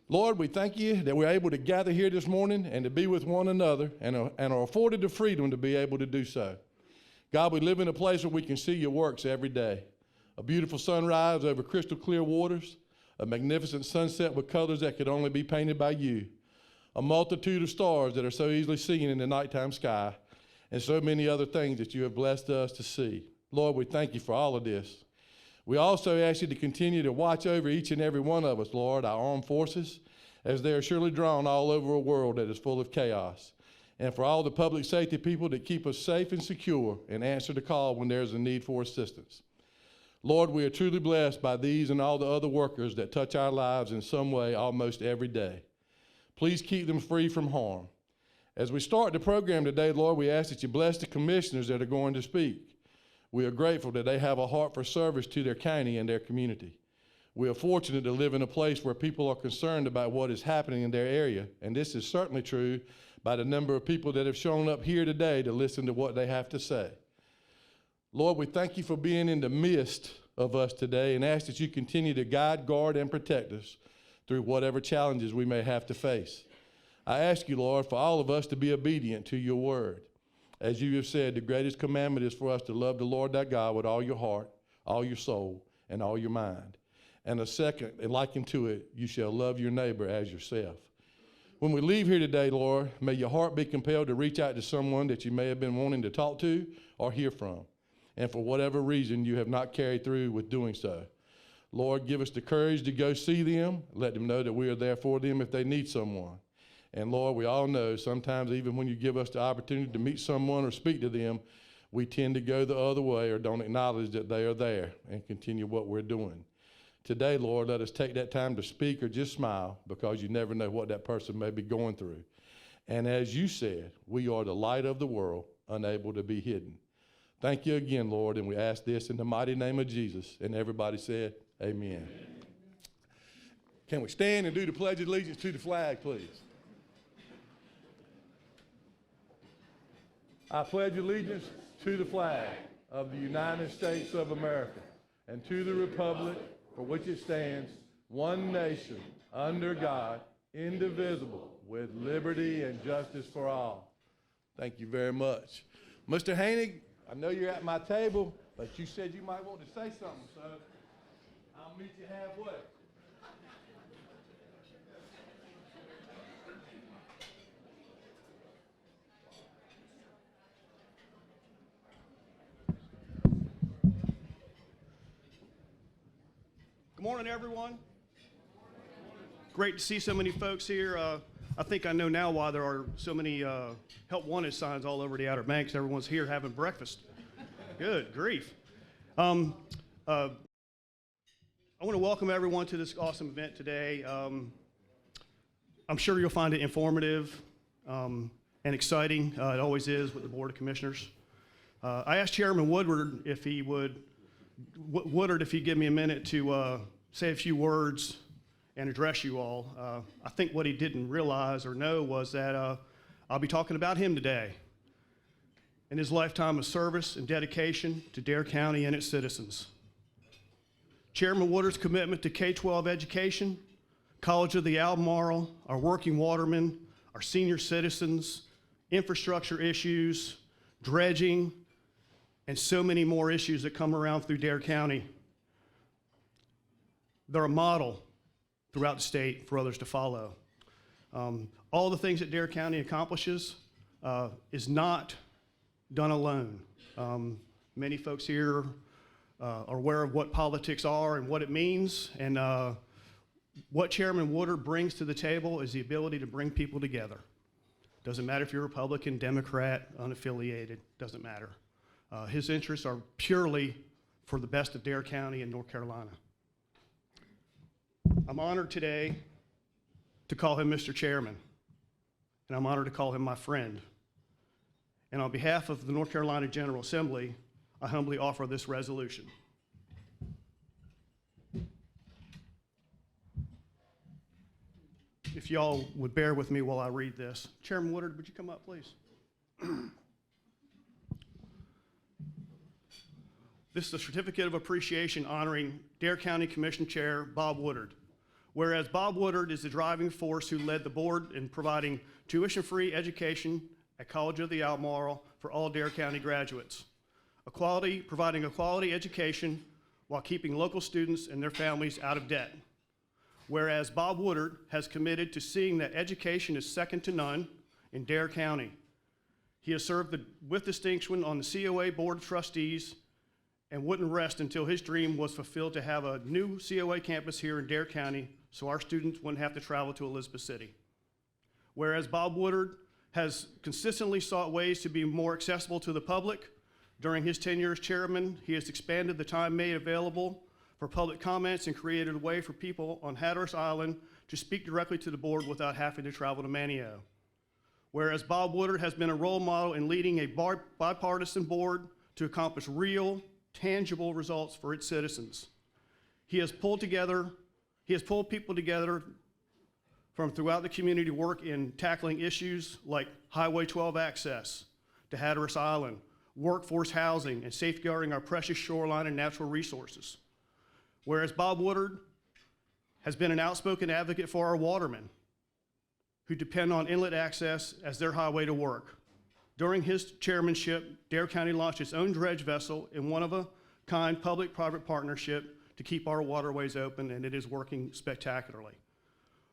Lord, we thank you that we're able to gather here this morning and to be with one another and are afforded the freedom to be able to do so. God, we live in a place where we can see your works every day. A beautiful sunrise over crystal clear waters, a magnificent sunset with colors that could only be painted by you, a multitude of stars that are so easily seen in the nighttime sky, and so many other things that you have blessed us to see. Lord, we thank you for all of this. We also ask you to continue to watch over each and every one of us, Lord, our armed forces, as they are surely drawn all over a world that is full of chaos. And for all the public safety people that keep us safe and secure and answer the call when there's a need for assistance. Lord, we are truly blessed by these and all the other workers that touch our lives in some way almost every day. Please keep them free from harm. As we start the program today, Lord, we ask that you bless the commissioners that are going to speak. We are grateful that they have a heart for service to their county and their community. We are fortunate to live in a place where people are concerned about what is happening in their area, and this is certainly true by the number of people that have shown up here today to listen to what they have to say. Lord, we thank you for being in the midst of us today and ask that you continue to guide, guard, and protect us through whatever challenges we may have to face. I ask you, Lord, for all of us to be obedient to your word. As you have said, the greatest commandment is for us to love the Lord thy God with all your heart, all your soul, and all your mind. And a second, and likened to it, you shall love your neighbor as yourself. When we leave here today, Lord, may your heart be compelled to reach out to someone that you may have been wanting to talk to or hear from. And for whatever reason, you have not carried through with doing so. Lord, give us the courage to go see them. Let them know that we are there for them if they need someone. And Lord, we all know sometimes even when you give us the opportunity to meet someone or speak to them, we tend to go the other way or don't acknowledge that they are there and continue what we're doing. Today, Lord, let us take that time to speak or just smile because you never know what that person may be going through. And as you said, we are the light of the world, unable to be hidden. Thank you again, Lord, and we ask this in the mighty name of Jesus. And everybody said, amen. Can we stand and do the Pledge of Allegiance to the flag, please? I pledge allegiance to the flag of the United States of America and to the republic for which it stands, one nation, under God, indivisible, with liberty and justice for all. Thank you very much. Mr. Haney, I know you're at my table, but you said you might want to say something, so I'll meet you halfway. Good morning, everyone. Great to see so many folks here. I think I know now why there are so many help wanted signs all over the Outer Banks. Everyone's here having breakfast. Good grief. I want to welcome everyone to this awesome event today. I'm sure you'll find it informative and exciting. It always is with the Board of Commissioners. I asked Chairman Woodward if he would give me a minute to say a few words and address you all. I think what he didn't realize or know was that I'll be talking about him today and his lifetime of service and dedication to Dare County and its citizens. Chairman Woodward's commitment to K-12 education, College of the Albemarle, our working watermen, our senior citizens, infrastructure issues, dredging, and so many more issues that come around through Dare County. They're a model throughout the state for others to follow. All the things that Dare County accomplishes is not done alone. Many folks here are aware of what politics are and what it means, and what Chairman Woodward brings to the table is the ability to bring people together. Doesn't matter if you're Republican, Democrat, unaffiliated, doesn't matter. His interests are purely for the best of Dare County and North Carolina. I'm honored today to call him Mr. Chairman, and I'm honored to call him my friend. And on behalf of the North Carolina General Assembly, I humbly offer this resolution. If y'all would bear with me while I read this. Chairman Woodward, would you come up, please? This is a certificate of appreciation honoring Dare County Commission Chair Bob Woodward. Whereas Bob Woodard is the driving force who led the board in providing tuition-free education at College of the Albemarle for all Dare County graduates, providing a quality education while keeping local students and their families out of debt. Whereas Bob Woodard has committed to seeing that education is second to none in Dare County. He has served with distinction on the COA Board of Trustees and wouldn't rest until his dream was fulfilled to have a new COA campus here in Dare County so our students wouldn't have to travel to Elizabeth City. Whereas Bob Woodard has consistently sought ways to be more accessible to the public, during his tenure as chairman, he has expanded the time made available for public comments and created a way for people on Hatteras Island to speak directly to the board without having to travel to Manio. Whereas Bob Woodard has been a role model in leading a bipartisan board to accomplish real, tangible results for its citizens. He has pulled people together from throughout the community to work in tackling issues like Highway 12 access to Hatteras Island, workforce housing, and safeguarding our precious shoreline and natural resources. Whereas Bob Woodard has been an outspoken advocate for our watermen who depend on inlet access as their highway to work. During his chairmanship, Dare County launched its own dredge vessel in one-of-a-kind public-private partnership to keep our waterways open, and it is working spectacularly.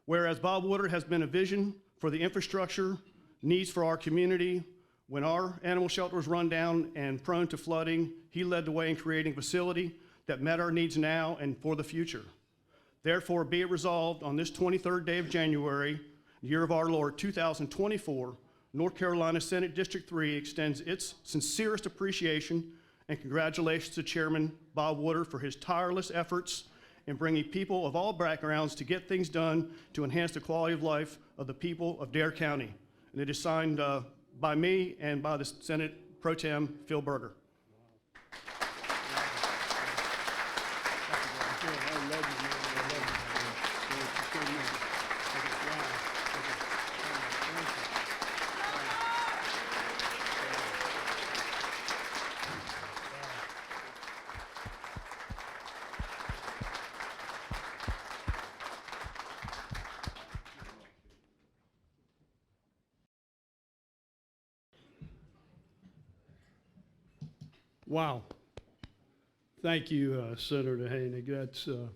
Whereas Bob Woodard has been a vision for the infrastructure needs for our community. When our animal shelter was run down and prone to flooding, he led the way in creating a facility that met our needs now and for the future. Therefore, be it resolved on this 23rd day of January, year of our Lord 2024, North Carolina Senate District 3 extends its sincerest appreciation and congratulations to Chairman Bob Woodard for his tireless efforts in bringing people of all backgrounds to get things done to enhance the quality of life of the people of Dare County. And it is signed by me and by the Senate Pro Tem Phil Berger. Wow. Thank you, Senator Hoenig. That's an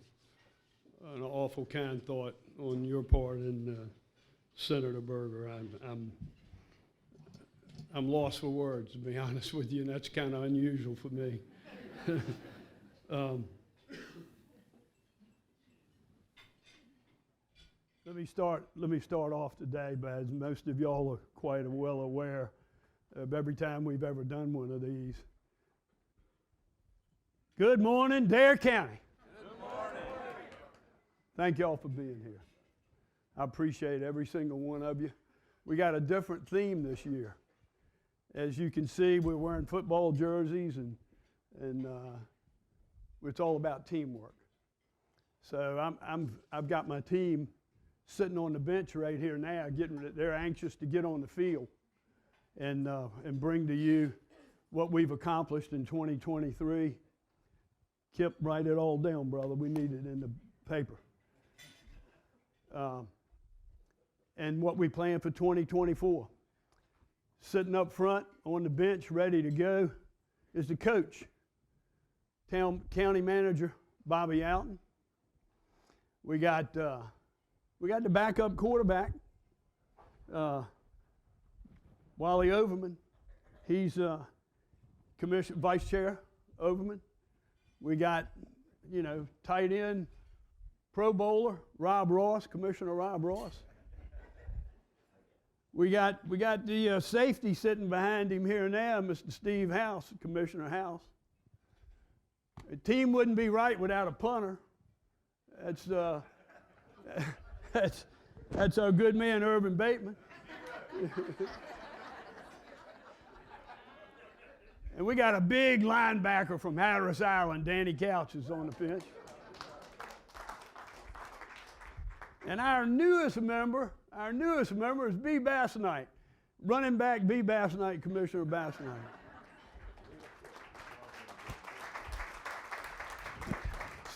awful kind thought on your part and Senator Berger. I'm lost for words, to be honest with you, and that's kind of unusual for me. Let me start off today, but as most of y'all are quite well aware of every time we've ever done one of these. Good morning, Dare County. Good morning. Thank y'all for being here. I appreciate every single one of you. We got a different theme this year. As you can see, we're wearing football jerseys and it's all about teamwork. So I've got my team sitting on the bench right here now, they're anxious to get on the field and bring to you what we've accomplished in 2023. Kip, write it all down, brother. We need it in the paper. And what we plan for 2024. Sitting up front on the bench, ready to go, is the coach, County Manager Bobby Alton. We got the backup quarterback, Wally Overman. He's Vice Chair Overman. We got, tight end, Pro Bowler, Rob Ross, Commissioner Rob Ross. We got the safety sitting behind him here now, Mr. Steve House, Commissioner House. The team wouldn't be right without a punter. That's our good man, Irvin Bateman. And we got a big linebacker from Hatteras Island, Danny Couch, is on the bench. And our newest member is B. Basnight, running back B. Basnight, Commissioner Basnight.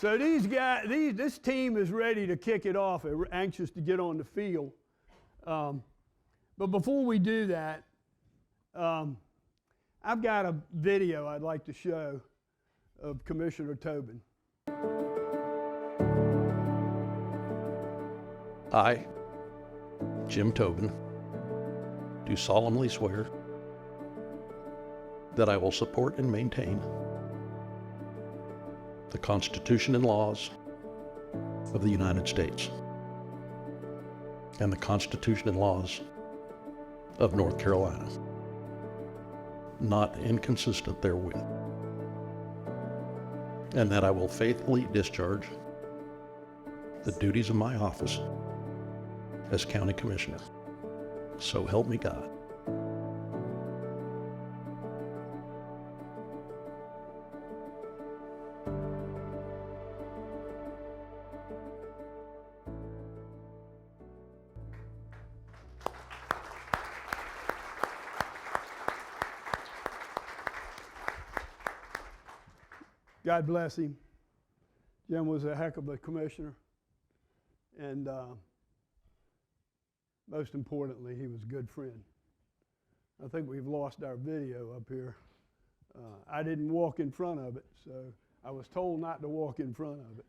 So these guys, this team is ready to kick it off. They're anxious to get on the field. But before we do that, I've got a video I'd like to show of Commissioner Tobin. I, Jim Tobin, do solemnly swear that I will support and maintain the Constitution and laws of the United States and the Constitution and laws of North Carolina, not inconsistent therewith, and that I will faithfully discharge the duties of my office as County Commissioner. So help me God. God bless him. Jim was a heck of a commissioner. And most importantly, he was a good friend. I think we've lost our video up here. I didn't walk in front of it, so I was told not to walk in front of it.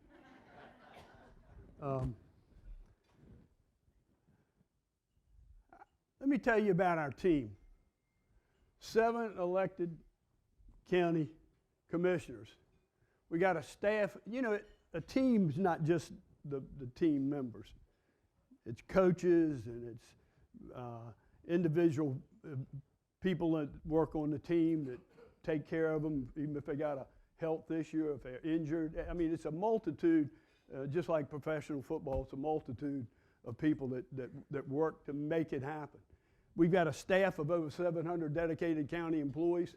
Let me tell you about our team. 7 elected county commissioners. We got a staff. You know, a team's not just the team members. It's coaches and it's individual people that work on the team that take care of them, even if they got a health issue, if they're injured. I mean, it's a multitude, just like professional football, it's a multitude of people that work to make it happen. We've got a staff of over 700 dedicated county employees.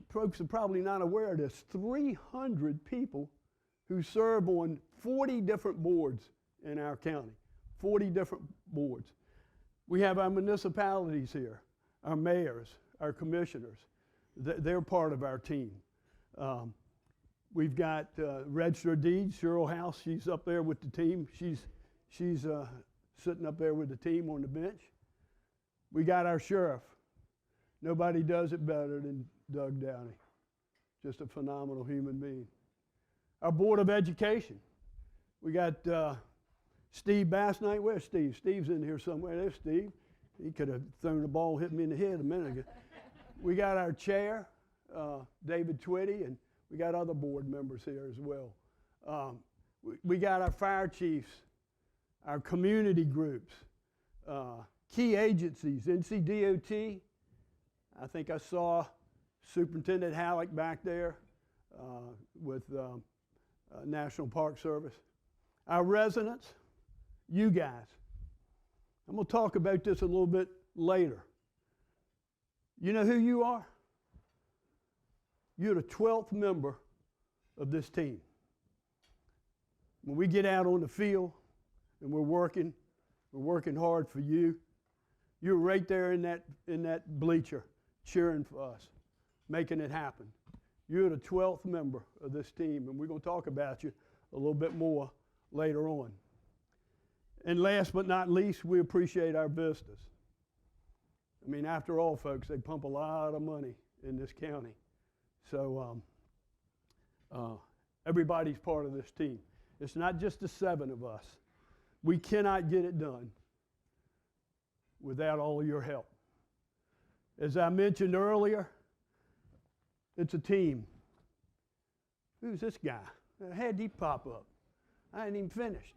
Folks are probably not aware there's 300 people who serve on 40 different boards in our county, 40 different boards. We have our municipalities here, our mayors, our commissioners. They're part of our team. We've got Register of Deeds, Cheryl House, she's up there with the team. She's sitting up there with the team on the bench. We got our sheriff. Nobody does it better than Doug Downey. Just a phenomenal human being. Our Board of Education. We got Steve Bassnight. Where's Steve? Steve's in here somewhere. There's Steve. He could have thrown the ball, hit me in the head a minute ago. We got our chair, David Twitty, and we got other board members here as well. We got our fire chiefs, our community groups, key agencies, NCDOT. I think I saw Superintendent Halleck back there with National Park Service. Our residents, you guys. I'm going to talk about this a little bit later. You know who you are? You're the 12th member of this team. When we get out on the field and we're working hard for you. You're right there in that bleacher cheering for us, making it happen. You're the 12th member of this team, and we're going to talk about you a little bit more later on. And last but not least, we appreciate our visitors. I mean, after all, folks, they pump a lot of money in this county. So everybody's part of this team. It's not just the 7 of us. We cannot get it done without all your help. As I mentioned earlier, it's a team. Who's this guy? How'd he pop up? I ain't even finished.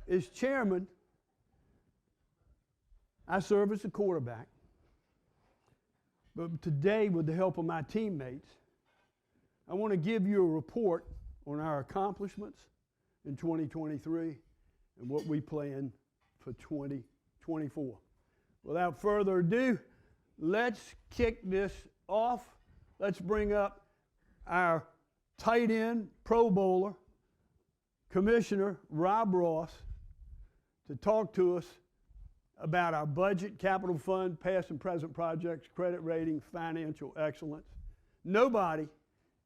As chairman, I serve as the quarterback. But today, with the help of my teammates, I want to give you a report on our accomplishments in 2023 and what we plan for 2024. Without further ado, let's kick this off. Let's bring up our tight end, Pro Bowler, Commissioner Rob Ross, to talk to us about our budget, capital fund, past and present projects, credit rating, financial excellence. Nobody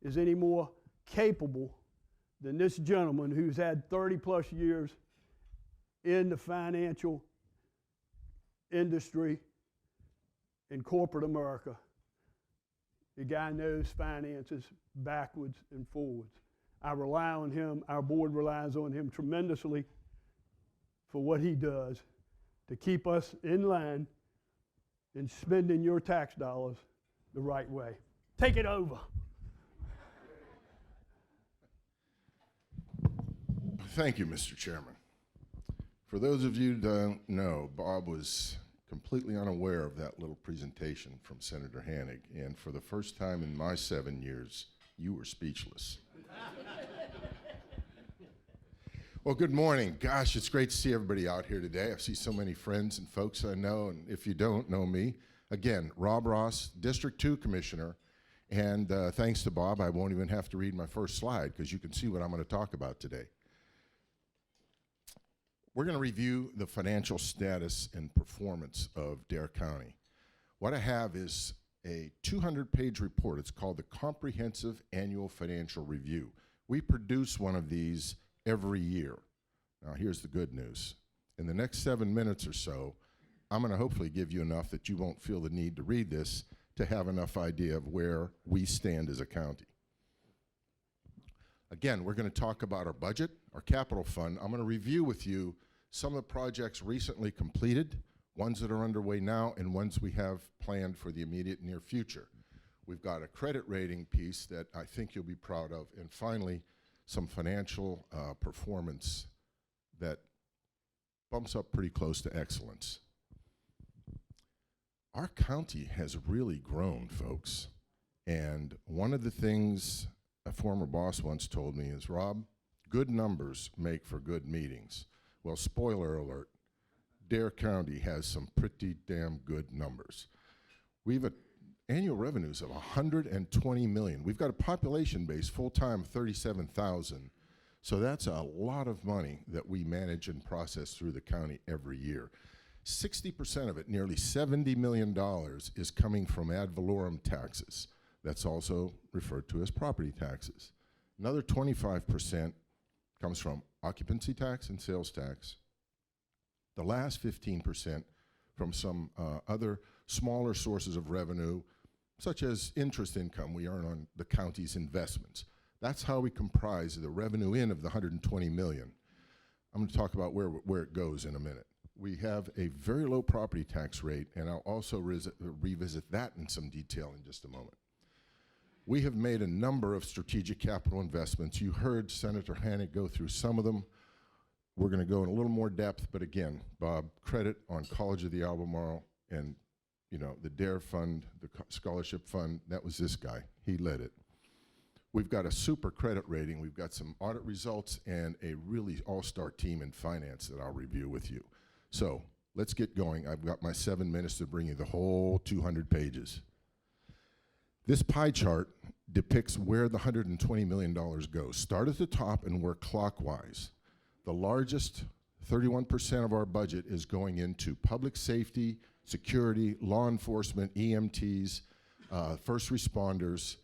is any more capable than this gentleman who's had 30-plus years in the financial industry in corporate America. The guy knows finances backwards and forwards. I rely on him, our board relies on him tremendously for what he does to keep us in line in spending your tax dollars the right way. Take it over. Thank you, Mr. Chairman. For those of you who don't know, Bob was completely unaware of that little presentation from Senator Hannig, and for the first time in my 7 years, you were speechless. Well, good morning. Gosh, it's great to see everybody out here today. I see so many friends and folks I know, and if you don't know me, again, Rob Ross, District 2 Commissioner, and thanks to Bob, I won't even have to read my first slide because you can see what I'm going to talk about today. We're going to review the financial status and performance of Dare County. What I have is a 200-page report. It's called the Comprehensive Annual Financial Review. We produce one of these every year. Now, here's the good news. In the next 7 minutes or so, I'm going to hopefully give you enough that you won't feel the need to read this to have enough idea of where we stand as a county. Again, we're going to talk about our budget, our capital fund. I'm going to review with you some of the projects recently completed, ones that are underway now, and ones we have planned for the immediate near future. We've got a credit rating piece that I think you'll be proud of, and finally, some financial performance that bumps up pretty close to excellence. Our county has really grown, folks. And one of the things a former boss once told me is, Rob, good numbers make for good meetings. Well, spoiler alert, Dare County has some pretty damn good numbers. We've annual revenues of $120 million. We've got a population base full-time of 37,000. So that's a lot of money that we manage and process through the county every year. 60% of it, nearly $70 million, is coming from ad valorem taxes. That's also referred to as property taxes. Another 25% comes from occupancy tax and sales tax. The last 15% from some other smaller sources of revenue, such as interest income we earn on the county's investments. That's how we comprise the revenue in of the $120 million. I'm going to talk about where it goes in a minute. We have a very low property tax rate, and I'll also revisit that in some detail in just a moment. We have made a number of strategic capital investments. You heard Senator Hannig go through some of them. We're going to go in a little more depth, but again, Bob, credit on College of the Albemarle and the DARE Fund, the Scholarship Fund, that was this guy. He led it. We've got a super credit rating. We've got some audit results and a really all-star team in finance that I'll review with you. So let's get going. I've got my 7 minutes to bring you the whole 200 pages. This pie chart depicts where the $120 million goes. Start at the top and work clockwise. The largest, 31% of our budget, is going into public safety, security, law enforcement, EMTs, first responders,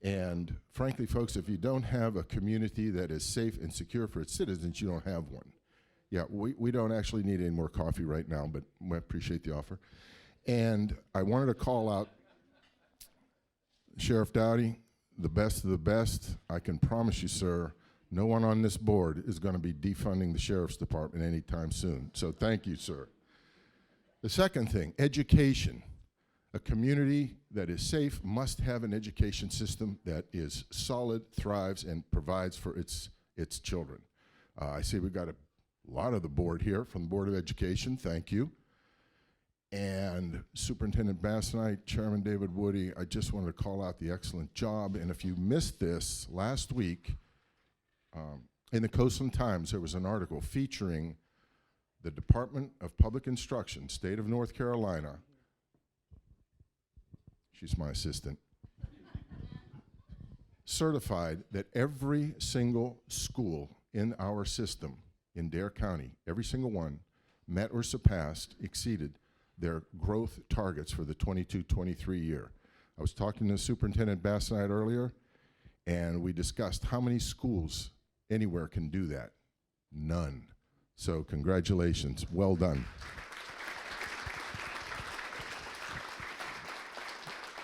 and frankly, folks, if you don't have a community that is safe and secure for its citizens, you don't have one. Yeah, we don't actually need any more coffee right now, but I appreciate the offer. And I wanted to call out Sheriff Dowdy, the best of the best. I can promise you, sir, no one on this board is going to be defunding the Sheriff's Department anytime soon. So thank you, sir. The second thing, education. A community that is safe must have an education system that is solid, thrives, and provides for its children. I see we've got a lot of the board here from the Board of Education. Thank you. And Superintendent Bassanite, Chairman David Woody, I just wanted to call out the excellent job. And if you missed this, last week in the Coastland Times, there was an article featuring the Department of Public Instruction, State of North Carolina. She's my assistant. Certified that every single school in our system in Dare County, every single one, met or surpassed, exceeded their growth targets for the 22-23 year. I was talking to Superintendent Basnight earlier, and we discussed how many schools anywhere can do that. None. So congratulations, well done.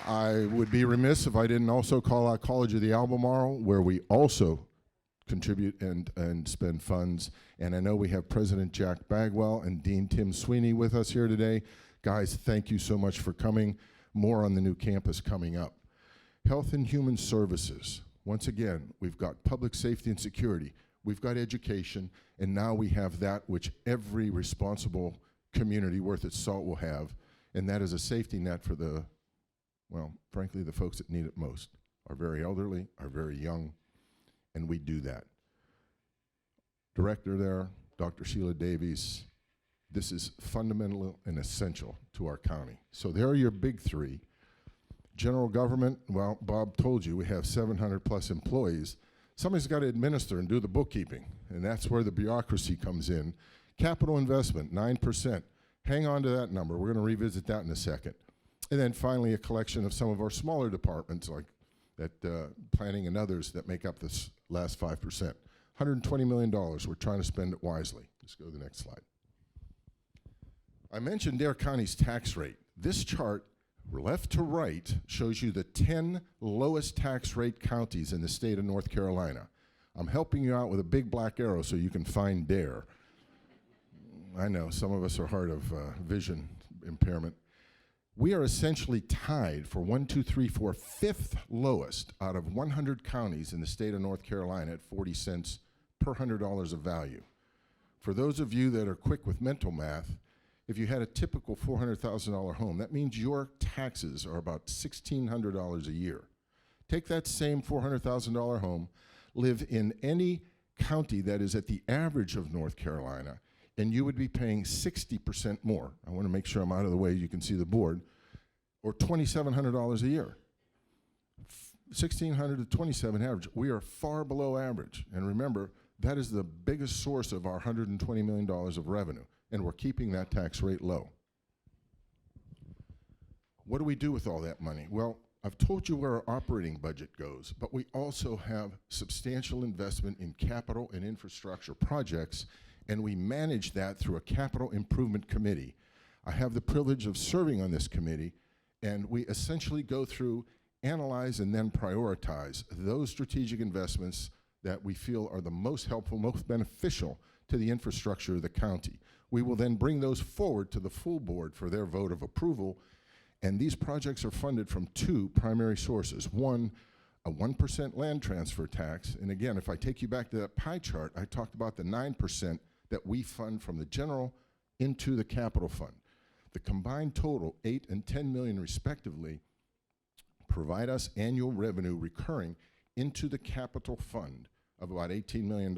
I would be remiss if I didn't also call out College of the Albemarle, where we also contribute and spend funds. And I know we have President Jack Bagwell and Dean Tim Sweeney with us here today. Guys, thank you so much for coming. More on the new campus coming up. Health and Human Services. Once again, we've got public safety and security. We've got education, and now we have that which every responsible community worth its salt will have, and that is a safety net for the, well, frankly, the folks that need it most, our very elderly, our very young, and we do that. Director there, Dr. Sheila Davies, this is fundamental and essential to our county. So there are your big three. General government, well, Bob told you we have 700 plus employees. Somebody's got to administer and do the bookkeeping, and that's where the bureaucracy comes in. Capital investment, 9%. Hang on to that number. We're going to revisit that in a second. And then finally, a collection of some of our smaller departments like that, planning and others that make up this last 5%. $120 million. We're trying to spend it wisely. Let's go to the next slide. I mentioned Dare County's tax rate. This chart, left to right, shows you the 10 lowest tax rate counties in the state of North Carolina. I'm helping you out with a big black arrow so you can find Dare. I know, some of us are hard of vision impairment. We are essentially tied for 1, 2, 3, 4, fifth lowest out of 100 counties in the state of North Carolina at 40 cents per $100 of value. For those of you that are quick with mental math, if you had a typical $400,000 home, that means your taxes are about $1,600 a year. Take that same $400,000 home, live in any county that is at the average of North Carolina, and you would be paying 60% more. I want to make sure I'm out of the way, you can see the board, or $2,700 a year. 1,600 to 27 average. We are far below average. And remember, that is the biggest source of our $120 million of revenue, and we're keeping that tax rate low. What do we do with all that money? Well, I've told you where our operating budget goes, but we also have substantial investment in capital and infrastructure projects, and we manage that through a capital improvement committee. I have the privilege of serving on this committee, and we essentially go through, analyze, and then prioritize those strategic investments that we feel are the most helpful, most beneficial to the infrastructure of the county. We will then bring those forward to the full board for their vote of approval, and these projects are funded from two primary sources. One, a 1% land transfer tax, and again, if I take you back to that pie chart, I talked about the 9% that we fund from the general into the capital fund. The combined total, 8 and 10 million respectively, provide us annual revenue recurring into the capital fund of about $18 million.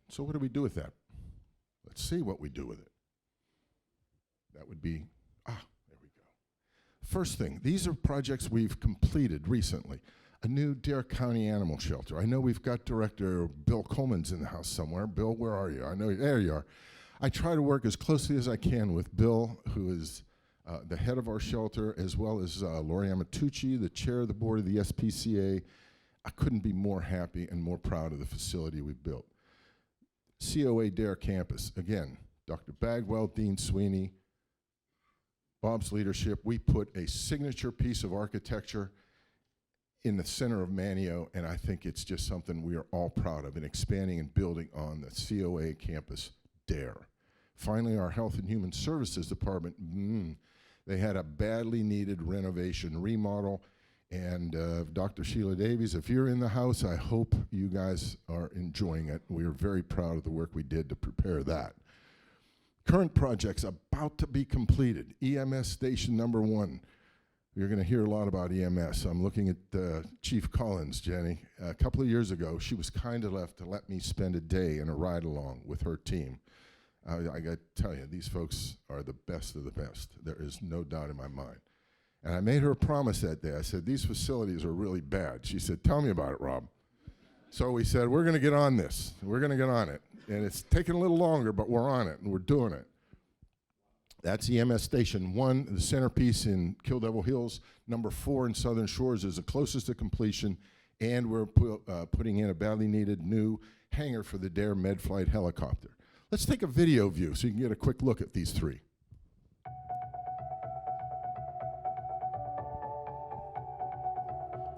So what do we do with that? Let's see what we do with it. That would be, there we go. First thing, these are projects we've completed recently. A new Dare County Animal Shelter. I know we've got Director Bill Coleman's in the house somewhere. Bill, where are you? I know, there you are. I try to work as closely as I can with Bill, who is the head of our shelter, as well as Lori Amatucci, the chair of the board of the SPCA. I couldn't be more happy and more proud of the facility we've built. COA Dare Campus, again, Dr. Bagwell, Dean Sweeney, Bob's leadership, we put a signature piece of architecture in the center of Manio, and I think it's just something we are all proud of in expanding and building on the COA campus Dare. Finally, our Health and Human Services Department, they had a badly needed renovation remodel, and Dr. Sheila Davies, if you're in the house, I hope you guys are enjoying it. We are very proud of the work we did to prepare that. Current projects about to be completed. EMS station number 1. You're going to hear a lot about EMS. I'm looking at Chief Collins, Jenny. A couple of years ago, she was kind enough to let me spend a day in a ride-along with her team. I got to tell you, these folks are the best of the best. There is no doubt in my mind. And I made her a promise that day. I said, these facilities are really bad. She said, tell me about it, Rob. So we said, we're going to get on this. We're going to get on it. And it's taking a little longer, but we're on it, and we're doing it. That's EMS Station 1, the centerpiece in Kill Devil Hills. Number 4 in Southern Shores is the closest to completion, and we're putting in a badly needed new hangar for the Dare Medflight helicopter. Let's take a video view so you can get a quick look at these three.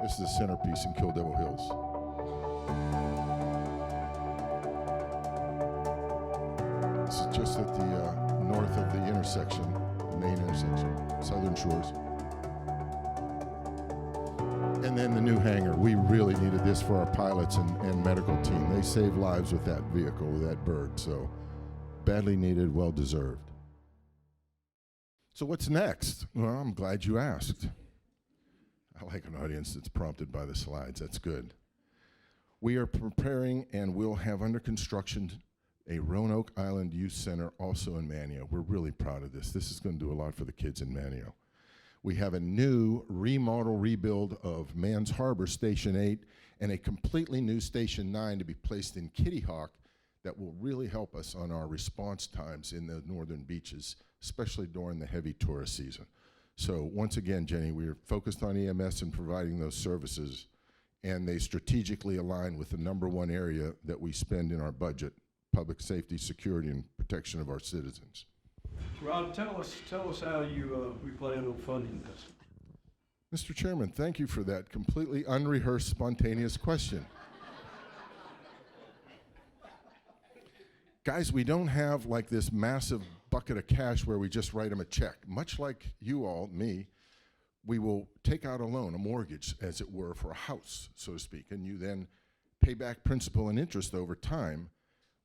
This is the centerpiece in Kill Devil Hills. This is just at the north of the intersection, the main intersection, Southern Shores. And then the new hangar. We really needed this for our pilots and medical team. They saved lives with that vehicle, with that bird, so badly needed, well deserved. So what's next? Well, I'm glad you asked. I like an audience that's prompted by the slides. That's good. We are preparing and will have under construction a Roanoke Island Youth Center also in Manio. We're really proud of this. This is going to do a lot for the kids in Manio. We have a new remodel rebuild of Mans Harbor Station 8 and a completely new Station 9 to be placed in Kitty Hawk that will really help us on our response times in the northern beaches, especially during the heavy tourist season. So once again, Jenny, we are focused on EMS and providing those services, and they strategically align with the #1 area that we spend in our budget: public safety, security, and protection of our citizens. Rob, tell us how we plan on funding this. Mr. Chairman, thank you for that completely unrehearsed, spontaneous question. Guys, we don't have like this massive bucket of cash where we just write them a check. Much like you all, me, we will take out a loan, a mortgage, as it were, for a house, so to speak, and you then pay back principal and interest over time.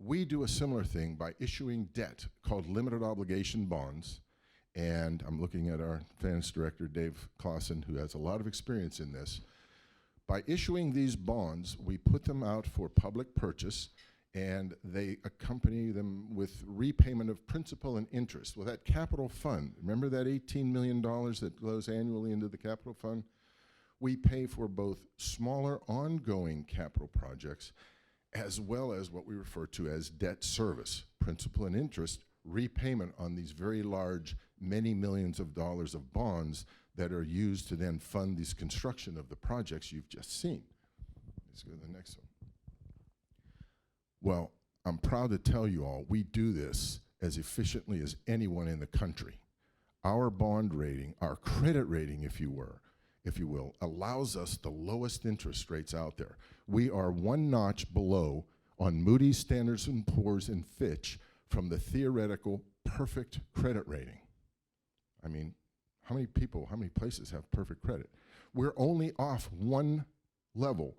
We do a similar thing by issuing debt called limited obligation bonds, and I'm looking at our finance director, Dave Clausen, who has a lot of experience in this. By issuing these bonds, we put them out for public purchase, and they accompany them with repayment of principal and interest. Well, that capital fund, remember that $18 million that goes annually into the capital fund? We pay for both smaller ongoing capital projects as well as what we refer to as debt service, principal and interest, repayment on these very large, many millions of dollars of bonds that are used to then fund this construction of the projects you've just seen. Let's go to the next one. Well, I'm proud to tell you all, we do this as efficiently as anyone in the country. Our bond rating, our credit rating, if you will, allows us the lowest interest rates out there. We are one notch below on Moody's, Standard & Poor's, and Fitch from the theoretical perfect credit rating. I mean, how many places have perfect credit? We're only off one level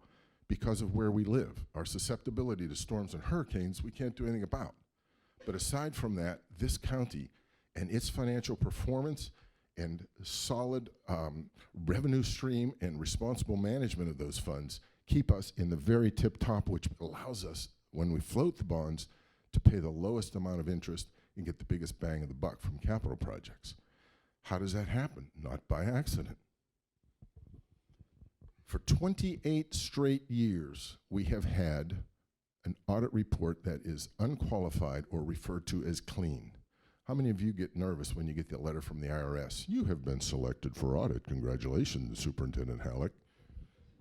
because of where we live. Our susceptibility to storms and hurricanes, we can't do anything about. But aside from that, this county and its financial performance and solid revenue stream and responsible management of those funds keep us in the very tip top, which allows us, when we float the bonds, to pay the lowest amount of interest and get the biggest bang of the buck from capital projects. How does that happen? Not by accident. For 28 straight years, we have had an audit report that is unqualified or referred to as clean. How many of you get nervous when you get the letter from the IRS? You have been selected for audit. Congratulations, Superintendent Halleck.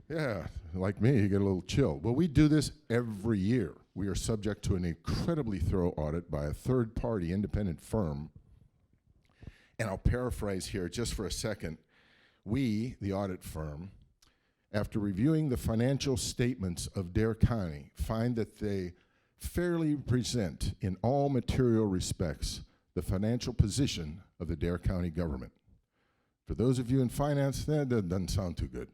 Yeah, like me, you get a little chill. Well, we do this every year. We are subject to an incredibly thorough audit by a third-party independent firm. And I'll paraphrase here just for a second. We, the audit firm, after reviewing the financial statements of Dare County, find that they fairly present, in all material respects, the financial position of the Dare County government. For those of you in finance, that doesn't sound too good.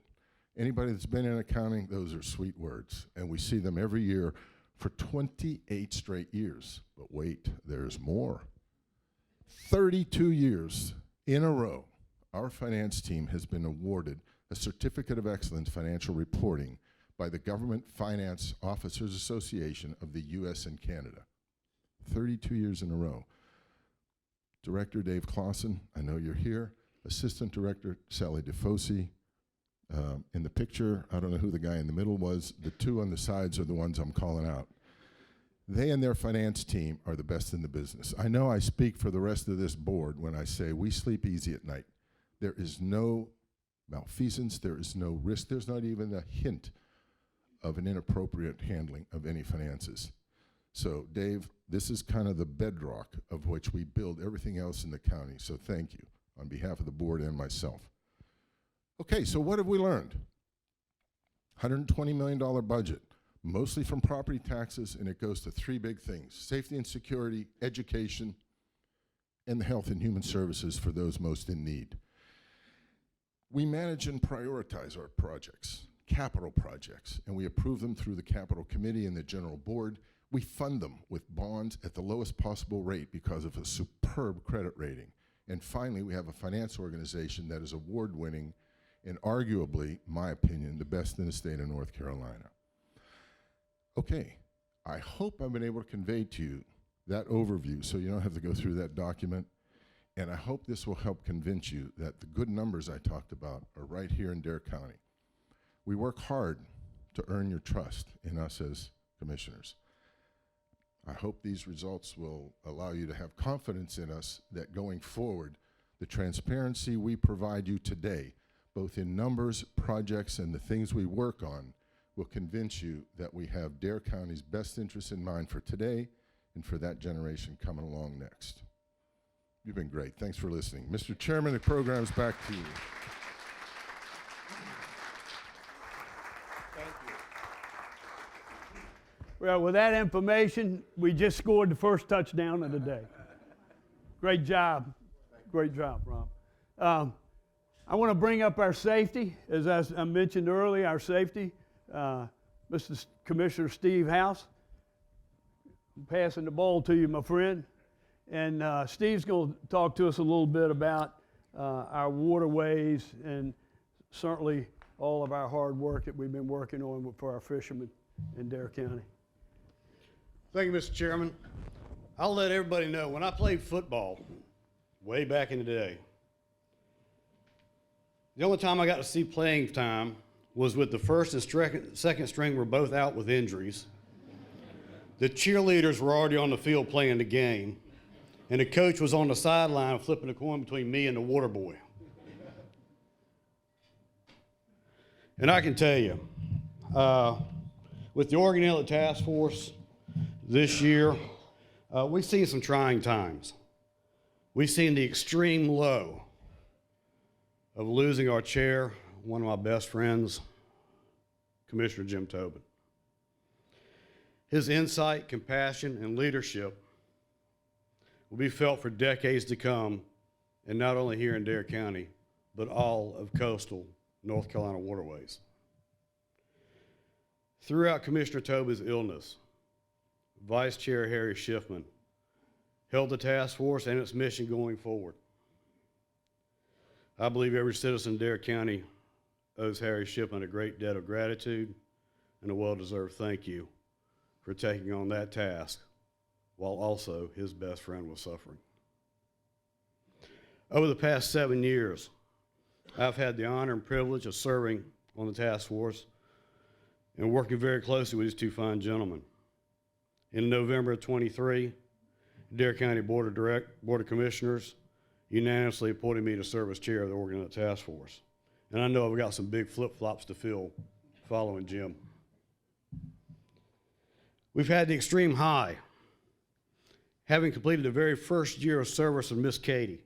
Anybody that's been in accounting, those are sweet words, and we see them every year for 28 straight years. But wait, there's more. 32 years in a row, our finance team has been awarded a Certificate of Excellence Financial Reporting by the Government Finance Officers Association of the U.S. and Canada. 32 years in a row. Director Dave Clausen, I know you're here. Assistant Director Sally DeFosi. In the picture, I don't know who the guy in the middle was. The two on the sides are the ones I'm calling out. They and their finance team are the best in the business. I know I speak for the rest of this board when I say we sleep easy at night. There is no malfeasance, there is no risk, there's not even a hint of an inappropriate handling of any finances. So Dave, this is kind of the bedrock of which we build everything else in the county, so thank you on behalf of the board and myself. Okay, so what have we learned? $120 million budget, mostly from property taxes, and it goes to three big things: safety and security, education, and the health and human services for those most in need. We manage and prioritize our projects, capital projects, and we approve them through the capital committee and the general board. We fund them with bonds at the lowest possible rate because of a superb credit rating. And finally, we have a finance organization that is award-winning and arguably, my opinion, the best in the state of North Carolina. Okay, I hope I've been able to convey to you that overview so you don't have to go through that document. And I hope this will help convince you that the good numbers I talked about are right here in Dare County. We work hard to earn your trust in us as commissioners. I hope these results will allow you to have confidence in us that going forward, the transparency we provide you today, both in numbers, projects, and the things we work on, will convince you that we have Dare County's best interests in mind for today and for that generation coming along next. You've been great. Thanks for listening. Mr. Chairman, the program's back to you. Well, with that information, we just scored the first touchdown of the day. Great job. Great job, Rob. I want to bring up our safety. As I mentioned earlier, our safety, Mr. Commissioner Steve House. I'm passing the ball to you, my friend. And Steve's going to talk to us a little bit about our waterways and certainly all of our hard work that we've been working on for our fishermen in Dare County. Thank you, Mr. Chairman. I'll let everybody know, when I played football way back in the day, the only time I got to see playing time was with the first and second string were both out with injuries. The cheerleaders were already on the field playing the game, and the coach was on the sideline flipping a coin between me and the water boy. And I can tell you, with the Oregon Inlet Task Force this year, we've seen some trying times. We've seen the extreme low of losing our chair, one of my best friends, Commissioner Jim Tobin. His insight, compassion, and leadership will be felt for decades to come, and not only here in Dare County, but all of coastal North Carolina waterways. Throughout Commissioner Tobin's illness, Vice Chair Harry Schiffman held the task force and its mission going forward. I believe every citizen in Dare County owes Harry Schiffman a great debt of gratitude and a well-deserved thank you for taking on that task while also his best friend was suffering. Over the past 7 years, I've had the honor and privilege of serving on the task force and working very closely with these two fine gentlemen. In November of 23, Dare County Board of Commissioners unanimously appointed me to serve as chair of the Oregon Inlet Task Force. And I know I've got some big flip-flops to fill following Jim. We've had the extreme high, having completed the very first year of service of Miss Katie,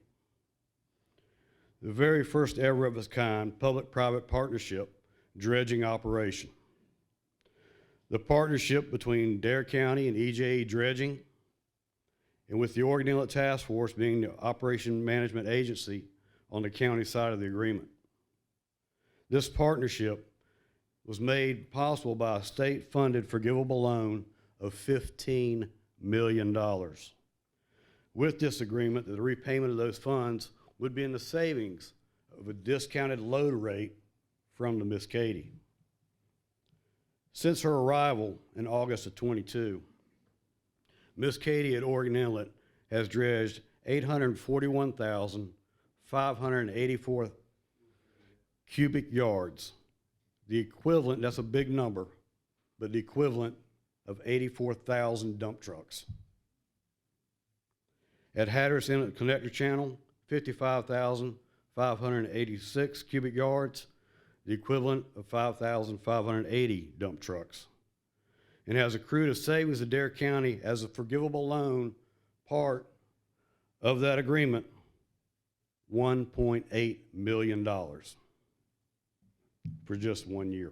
the very first ever of its kind public-private partnership dredging operation. The partnership between Dare County and EJE Dredging, and with the Oregon Inlet Task Force being the operation management agency on the county side of the agreement. This partnership was made possible by a state-funded forgivable loan of $15 million. With this agreement, the repayment of those funds would be in the savings of a discounted load rate from the Miss Katie. Since her arrival in August of 22, Miss Katie at Oregon Inlet has dredged 841,584 cubic yards, the equivalent, that's a big number, but the equivalent of 84,000 dump trucks. At Hatteras Inlet Connector Channel, 55,586 cubic yards, the equivalent of 5,580 dump trucks, and has accrued a savings to Dare County as a forgivable loan part of that agreement, $1.8 million for just 1 year.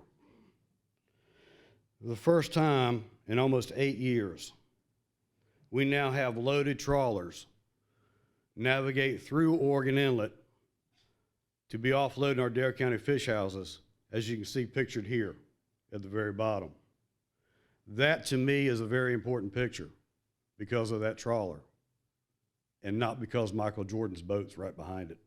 For the first time in almost 8 years, we now have loaded trawlers navigate through Oregon Inlet to be offloading our Dare County fish houses, as you can see pictured here at the very bottom. That to me is a very important picture because of that trawler, and not because Michael Jordan's boat's right behind it.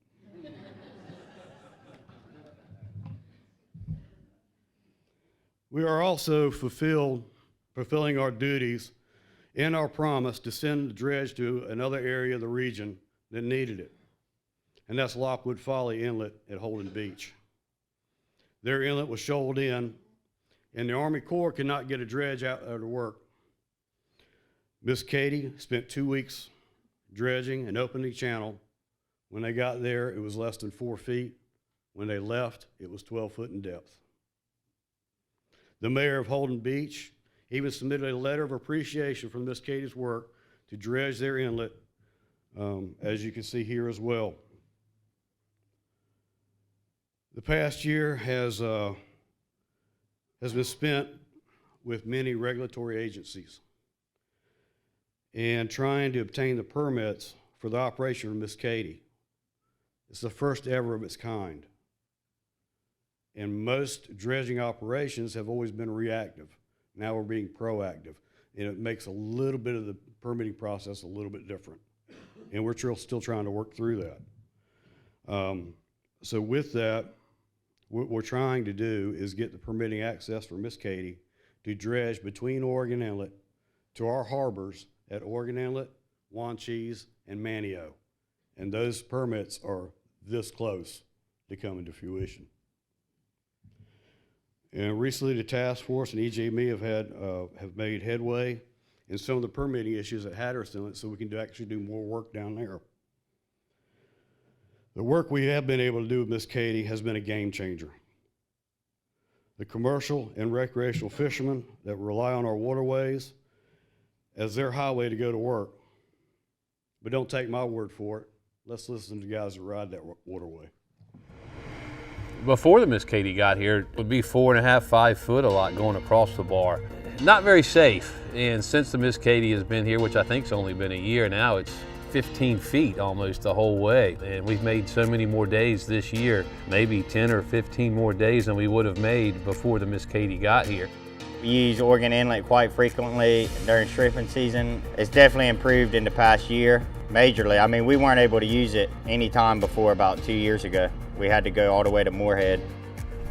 We are also fulfilling our duties in our promise to send the dredge to another area of the region that needed it, and that's Lockwood Folly Inlet at Holden Beach. Their inlet was shoaled in, and the Army Corps could not get a dredge out there to work. Miss Katie spent 2 weeks dredging and opening the channel. When they got there, it was less than 4 feet. When they left, it was 12 foot in depth. The mayor of Holden Beach even submitted a letter of appreciation for Miss Katie's work to dredge their inlet, as you can see here as well. The past year has been spent with many regulatory agencies and trying to obtain the permits for the operation of Miss Katie. It's the first ever of its kind. And most dredging operations have always been reactive. Now we're being proactive, and it makes a little bit of the permitting process a little bit different. And we're still trying to work through that. So with that, what we're trying to do is get the permitting access for Miss Katie to dredge between Oregon Inlet to our harbors at Oregon Inlet, Wanchese, and Manio. And those permits are this close to coming to fruition. And recently, the task force and EJME have made headway in some of the permitting issues at Hatteras Inlet, so we can actually do more work down there. The work we have been able to do with Miss Katie has been a game changer. The commercial and recreational fishermen that rely on our waterways as their highway to go to work, but don't take my word for it. Let's listen to the guys that ride that waterway. Before the Miss Katie got here, it would be 4.5, 5 foot a lot going across the bar. Not very safe. And since the Miss Katie has been here, which I think's only been a year now, it's 15 feet almost the whole way. And we've made so many more days this year, maybe 10 or 15 more days than we would have made before the Miss Katie got here. We use Oregon Inlet quite frequently during stripping season. It's definitely improved in the past year, majorly. I mean, we weren't able to use it any time before about 2 years ago. We had to go all the way to Moorhead.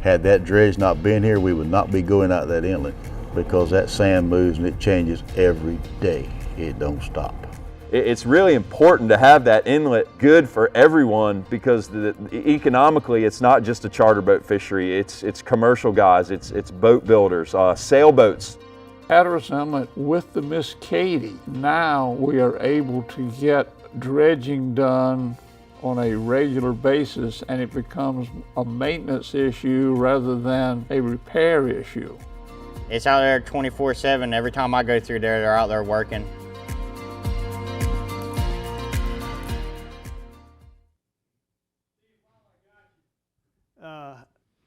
Had that dredge not been here, we would not be going out that inlet because that sand moves and it changes every day. It don't stop. It's really important to have that inlet good for everyone because economically it's not just a charter boat fishery, it's commercial guys, it's boat builders, sailboats. Hatteras Inlet with the Miss Katie, now we are able to get dredging done on a regular basis, and it becomes a maintenance issue rather than a repair issue. It's out there 24/7. Every time I go through there, they're out there working.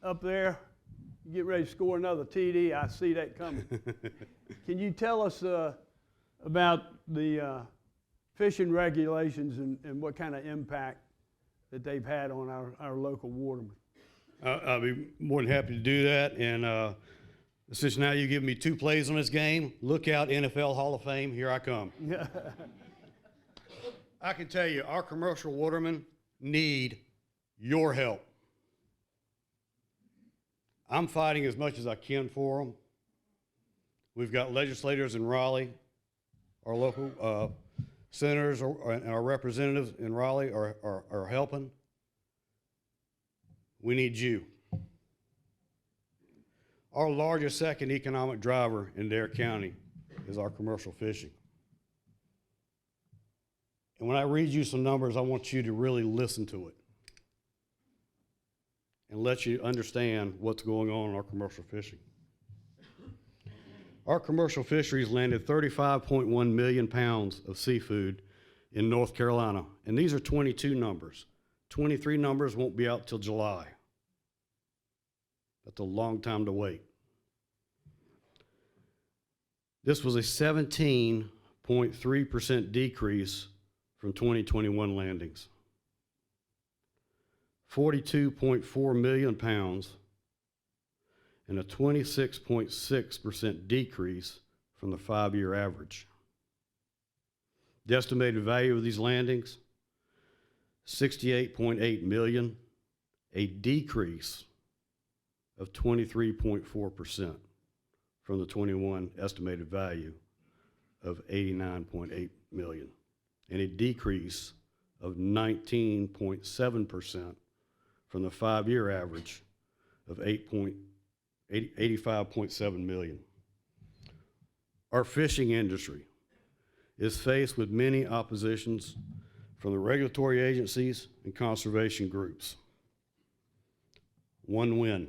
Up there, you get ready to score another TD. I see that coming. Can you tell us about the fishing regulations and what kind of impact that they've had on our local watermen? I'll be more than happy to do that. And since now you give me 2 plays on this game, look out, NFL Hall of Fame, here I come. I can tell you, our commercial watermen need your help. I'm fighting as much as I can for them. We've got legislators in Raleigh, our local senators and our representatives in Raleigh are helping. We need you. Our largest second economic driver in Dare County is our commercial fishing. And when I read you some numbers, I want you to really listen to it and let you understand what's going on in our commercial fishing. Our commercial fisheries landed 35.1 million pounds of seafood in North Carolina, and these are 22 numbers. 23 numbers won't be out till July. That's a long time to wait. This was a 17.3% decrease from 2021 landings. 42.4 million pounds and a 26.6% decrease from the 5-year average. The estimated value of these landings, $68.8 million, a decrease of 23.4% from the 21 estimated value of $89.8 million, and a decrease of 19.7% from the 5-year average of 85.7 million. Our fishing industry is faced with many oppositions from the regulatory agencies and conservation groups. One win.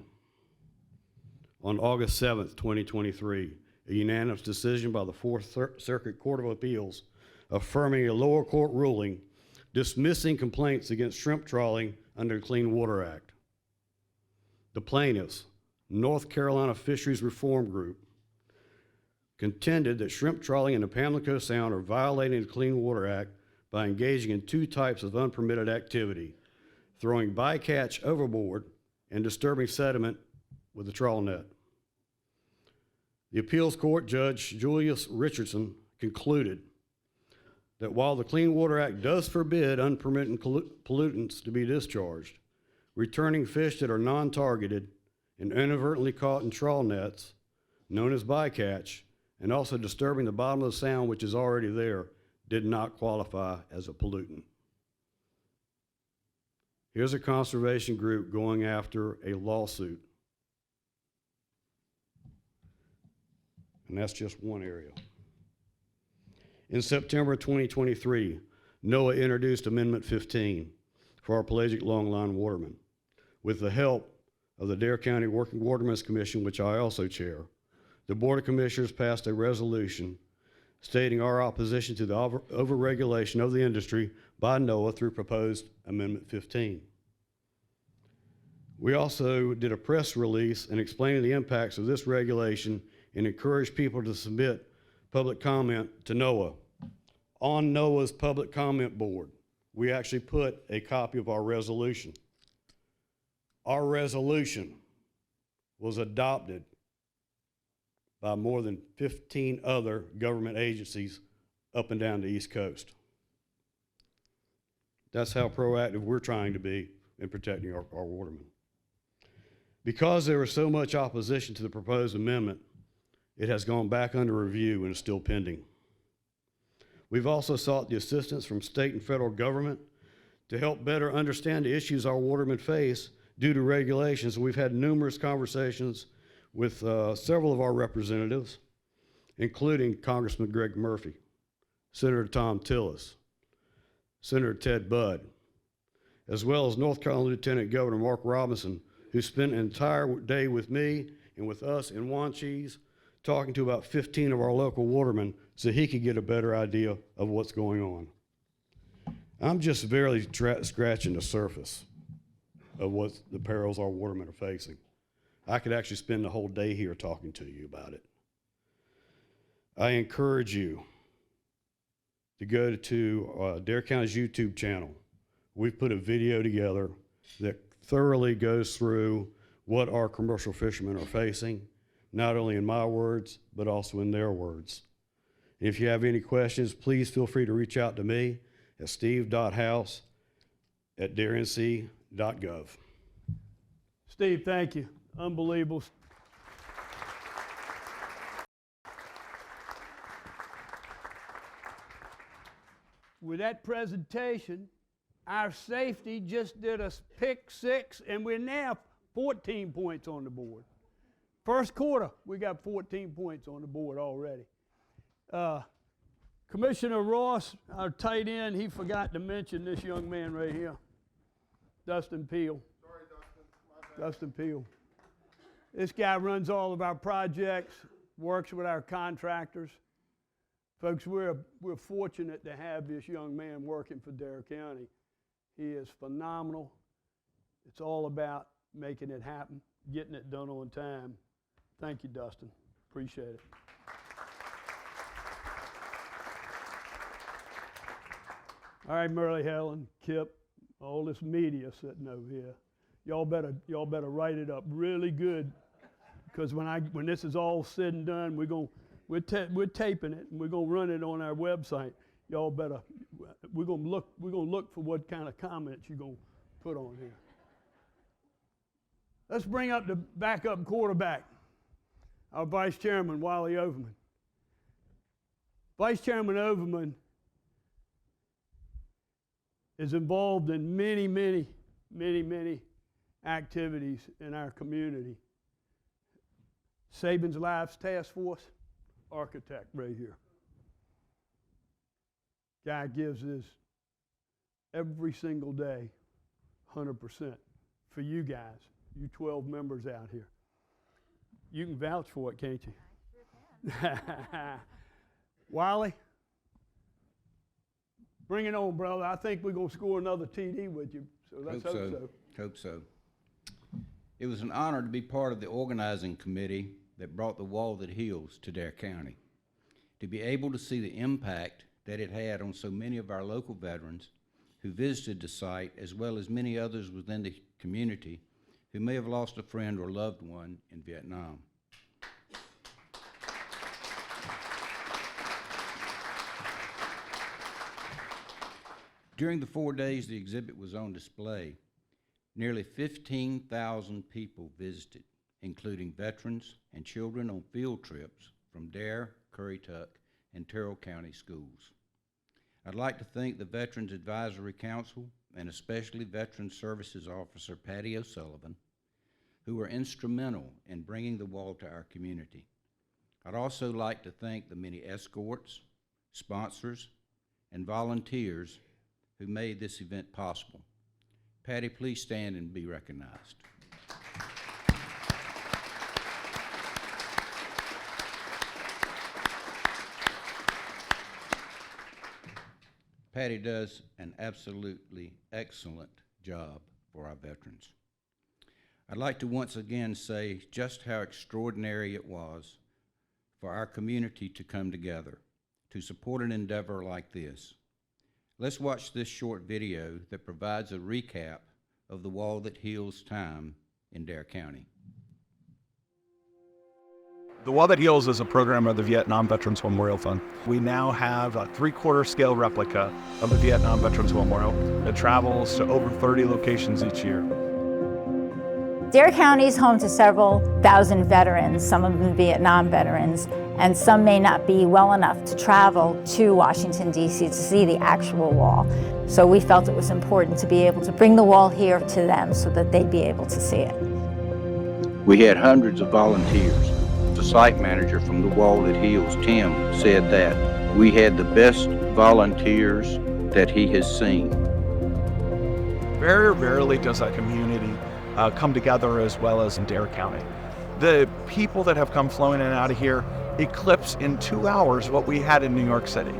On August 7th, 2023, a unanimous decision by the Fourth Circuit Court of Appeals affirming a lower court ruling dismissing complaints against shrimp trawling under the Clean Water Act. The plaintiffs, North Carolina Fisheries Reform Group, contended that shrimp trawling in the Pamlico Sound are violating the Clean Water Act by engaging in two types of unpermitted activity: throwing bycatch overboard and disturbing sediment with a trawl net. The appeals court judge Julius Richardson concluded that while the Clean Water Act does forbid unpermitted pollutants to be discharged, returning fish that are non-targeted and inadvertently caught in trawl nets, known as bycatch, and also disturbing the bottom of the sound, which is already there, did not qualify as a pollutant. Here's a conservation group going after a lawsuit. And that's just one area. In September 2023, NOAA introduced Amendment 15 for our pelagic longline watermen. With the help of the Dare County Working Watermen's Commission, which I also chair, the Board of Commissioners passed a resolution stating our opposition to the overregulation of the industry by NOAA through proposed Amendment 15. We also did a press release and explaining the impacts of this regulation and encouraged people to submit public comment to NOAA. On NOAA's public comment board, we actually put a copy of our resolution. Our resolution was adopted by more than 15 other government agencies up and down the East Coast. That's how proactive we're trying to be in protecting our watermen. Because there was so much opposition to the proposed amendment, it has gone back under review and is still pending. We've also sought the assistance from state and federal government to help better understand the issues our watermen face due to regulations. We've had numerous conversations with several of our representatives, including Congressman Greg Murphy, Senator Tom Tillis, Senator Ted Budd, as well as North Carolina Lieutenant Governor Mark Robinson, who spent an entire day with me and with us in Wanchese talking to about 15 of our local watermen so he could get a better idea of what's going on. I'm just barely scratching the surface of what the perils our watermen are facing. I could actually spend the whole day here talking to you about it. I encourage you to go to Dare County's YouTube channel. We've put a video together that thoroughly goes through what our commercial fishermen are facing, not only in my words, but also in their words. If you have any questions, please feel free to reach out to me at steve.house@darenc.gov. Steve, thank you. Unbelievable. With that presentation, our safety just did a pick 6, and we're now 14 points on the board. First quarter, we got 14 points on the board already. Commissioner Ross, our tight end, he forgot to mention this young man right here, Dustin Peel. Sorry, Dustin. Dustin Peel. This guy runs all of our projects, works with our contractors. Folks, we're fortunate to have this young man working for Dare County. He is phenomenal. It's all about making it happen, getting it done on time. Thank you, Dustin. Appreciate it. All right, Merle, Helen, Kip, all this media sitting over here. Y'all better write it up really good, because when this is all said and done, we're taping it and we're gonna run it on our website. Y'all better, we're gonna look for what kind of comments you're gonna put on here. Let's bring up the backup quarterback, our Vice Chairman, Wally Overman. Vice Chairman Overman is involved in many activities in our community. Savings Lives Task Force, architect right here. Guy gives his every single day, 100% for you guys, you 12 members out here. You can vouch for it, can't you? I sure can. Wally? Bring it on, brother. I think we're going to score another TD with you, so let's hope so. Hope so. It was an honor to be part of the organizing committee that brought the Wall That Heals to Dare County. To be able to see the impact that it had on so many of our local veterans who visited the site, as well as many others within the community who may have lost a friend or loved one in Vietnam. During the 4 days the exhibit was on display, nearly 15,000 people visited, including veterans and children on field trips from Dare, Currituck, and Terrell County schools. I'd like to thank the Veterans Advisory Council and especially Veterans Services Officer Patty O'Sullivan, who were instrumental in bringing the wall to our community. I'd also like to thank the many escorts, sponsors, and volunteers who made this event possible. Patty, please stand and be recognized. Patty does an absolutely excellent job for our veterans. I'd like to once again say just how extraordinary it was for our community to come together to support an endeavor like this. Let's watch this short video that provides a recap of the Wall That Heals time in Dare County. The Wall That Heals is a program of the Vietnam Veterans Memorial Fund. We now have a 3/4 scale replica of the Vietnam Veterans Memorial that travels to over 30 locations each year. Dare County is home to several thousand veterans, some of them Vietnam veterans, and some may not be well enough to travel to Washington, D.C. to see the actual wall. So we felt it was important to be able to bring the wall here to them so that they'd be able to see it. We had hundreds of volunteers. The site manager from the Wall That Heals, Tim, said that we had the best volunteers that he has seen. Very rarely does a community come together as well as in Dare County. The people that have come flowing in and out of here eclipse in 2 hours what we had in New York City.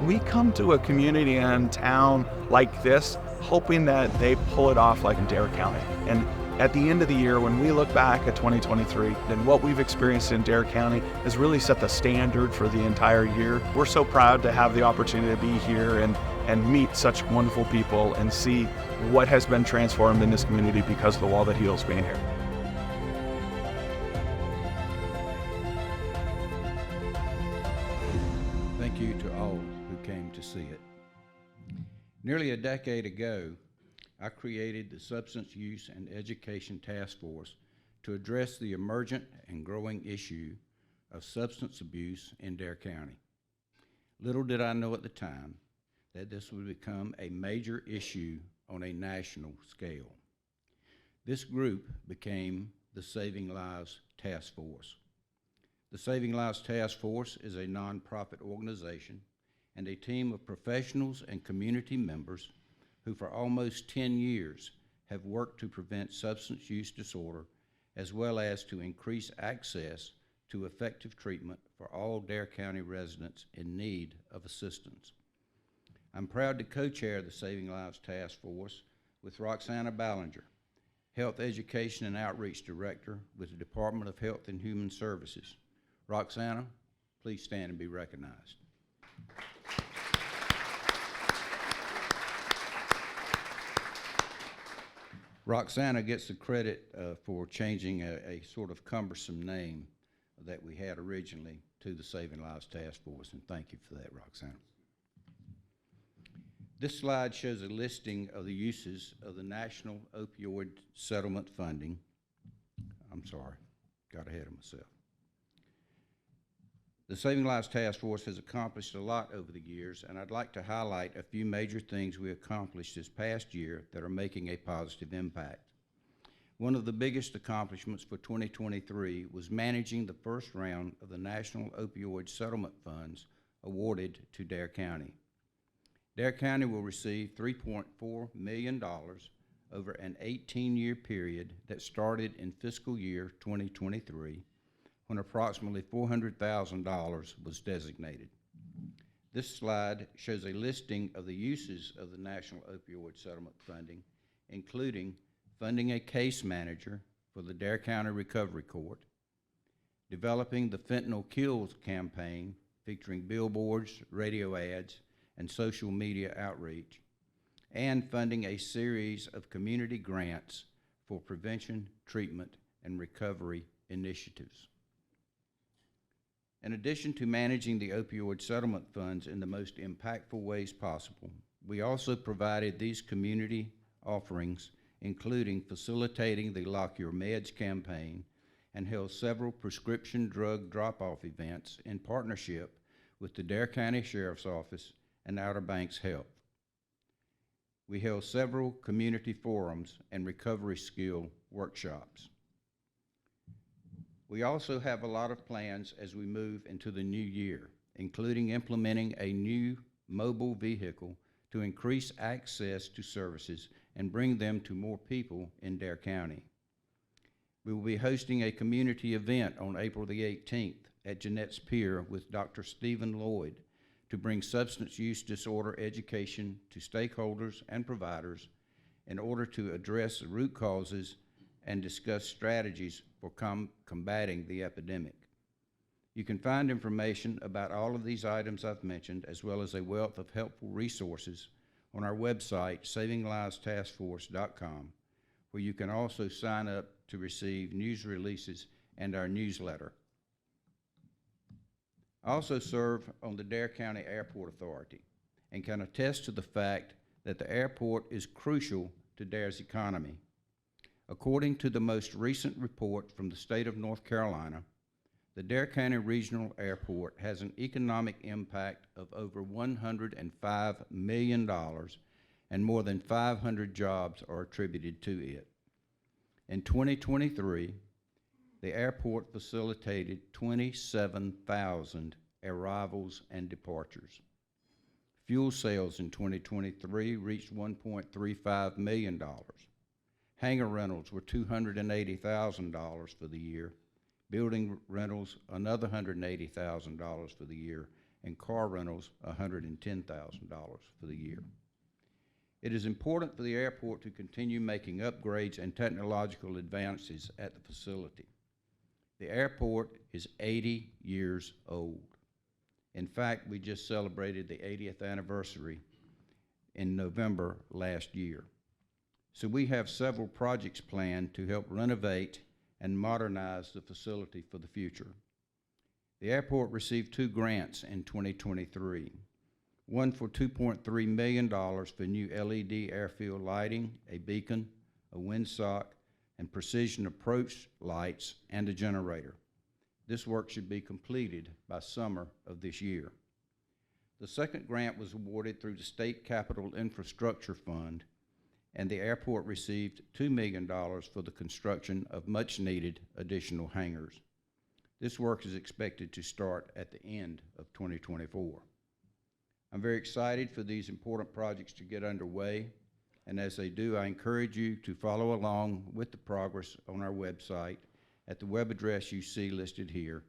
We come to a community and town like this hoping that they pull it off like in Dare County. And at the end of the year, when we look back at 2023, then what we've experienced in Dare County has really set the standard for the entire year. We're so proud to have the opportunity to be here and meet such wonderful people and see what has been transformed in this community because of the Wall That Heals being here. Thank you to all who came to see it. Nearly a decade ago, I created the Substance Use and Education Task Force to address the emergent and growing issue of substance abuse in Dare County. Little did I know at the time that this would become a major issue on a national scale. This group became the Saving Lives Task Force. The Saving Lives Task Force is a nonprofit organization and a team of professionals and community members who for almost 10 years have worked to prevent substance use disorder as well as to increase access to effective treatment for all Dare County residents in need of assistance. I'm proud to co-chair the Saving Lives Task Force with Roxana Ballinger, Health Education and Outreach Director with the Department of Health and Human Services. Roxana, please stand and be recognized. Roxana gets the credit for changing a sort of cumbersome name that we had originally to the Saving Lives Task Force, and thank you for that, Roxana. This slide shows a listing of the uses of the National Opioid Settlement Funding. I'm sorry, got ahead of myself. The Saving Lives Task Force has accomplished a lot over the years, and I'd like to highlight a few major things we accomplished this past year that are making a positive impact. One of the biggest accomplishments for 2023 was managing the first round of the National Opioid Settlement Funds awarded to Dare County. Dare County will receive $3.4 million over an 18-year period that started in fiscal year 2023, when approximately $400,000 was designated. This slide shows a listing of the uses of the National Opioid Settlement Funding, including funding a case manager for the Dare County Recovery Court, developing the Fentanyl Kills campaign featuring billboards, radio ads, and social media outreach, and funding a series of community grants for prevention, treatment, and recovery initiatives. In addition to managing the opioid settlement funds in the most impactful ways possible, we also provided these community offerings, including facilitating the Lock Your Meds campaign, and held several prescription drug drop-off events in partnership with the Dare County Sheriff's Office and Outer Banks Health. We held several community forums and recovery skill workshops. We also have a lot of plans as we move into the new year, including implementing a new mobile vehicle to increase access to services and bring them to more people in Dare County. We will be hosting a community event on April the 18th at Jeanette's Pier with Dr. Stephen Lloyd to bring substance use disorder education to stakeholders and providers in order to address the root causes and discuss strategies for combating the epidemic. You can find information about all of these items I've mentioned, as well as a wealth of helpful resources on our website, savinglivestaskforce.com, where you can also sign up to receive news releases and our newsletter. I also serve on the Dare County Airport Authority and can attest to the fact that the airport is crucial to Dare's economy. According to the most recent report from the state of North Carolina, the Dare County Regional Airport has an economic impact of over $105 million, and more than 500 jobs are attributed to it. In 2023, the airport facilitated 27,000 arrivals and departures. Fuel sales in 2023 reached $1.35 million. Hangar rentals were $280,000 for the year, building rentals another $180,000 for the year, and car rentals $110,000 for the year. It is important for the airport to continue making upgrades and technological advances at the facility. The airport is 80 years old. In fact, we just celebrated the 80th anniversary in November last year. So we have several projects planned to help renovate and modernize the facility for the future. The airport received 2 grants in 2023, one for $2.3 million for new LED airfield lighting, a beacon, a windsock, and precision approach lights, and a generator. This work should be completed by summer of this year. The second grant was awarded through the State Capital Infrastructure Fund, and the airport received $2 million for the construction of much-needed additional hangars. This work is expected to start at the end of 2024. I'm very excited for these important projects to get underway, and as they do, I encourage you to follow along with the progress on our website at the web address you see listed here,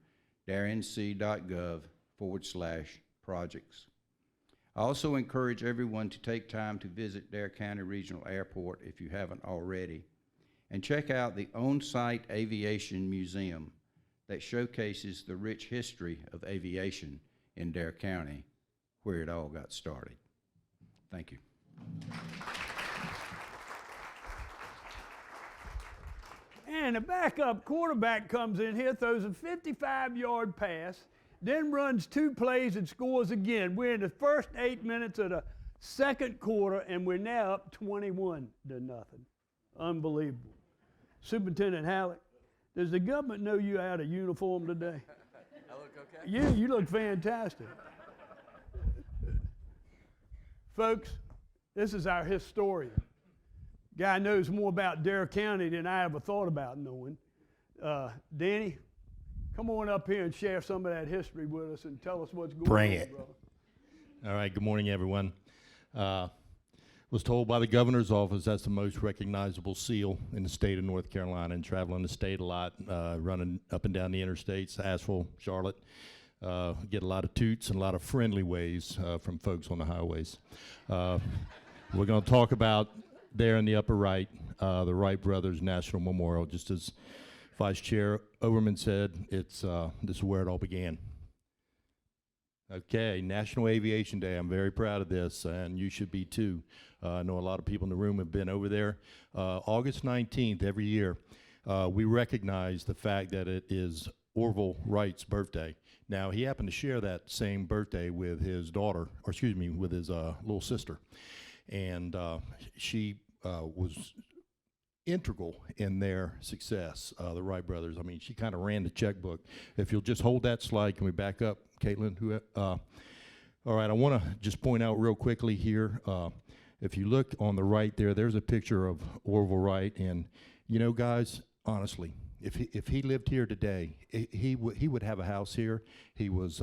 darenc.gov/projects. I also encourage everyone to take time to visit Dare County Regional Airport if you haven't already, and check out the on-site Aviation Museum that showcases the rich history of aviation in Dare County, where it all got started. Thank you. And the backup quarterback comes in here, throws a 55-yard pass, then runs 2 plays and scores again. We're in the first 8 minutes of the second quarter, and we're now up 21-0. Unbelievable. Superintendent Halleck, does the government know you out of uniform today? I look okay? You look fantastic. Folks, this is our historian. Guy knows more about Dare County than I ever thought about knowing. Danny, come on up here and share some of that history with us and tell us what's going Bring on, it. brother. All right, good morning, everyone. Was told by the governor's office that's the most recognizable seal in the state of North Carolina, and traveling the state a lot, running up and down the interstates, Asheville, Charlotte. Get a lot of toots and a lot of friendly ways from folks on the highways. We're going to talk about there in the upper right, the Wright Brothers National Memorial. Just as Vice Chair Overman said, this is where it all began. Okay, National Aviation Day. I'm very proud of this, and you should be too. I know a lot of people in the room have been over there. August 19th every year, we recognize the fact that it is Orville Wright's birthday. Now, he happened to share that same birthday with his daughter, or excuse me, with his little sister. And she was integral in their success, the Wright brothers. I mean, she kind of ran the checkbook. If you'll just hold that slide, can we back up, Caitlin? All right, I want to just point out real quickly here, if you look on the right there, there's a picture of Orville Wright. And, you know, guys, honestly, if he lived here today, he would have a house here. He was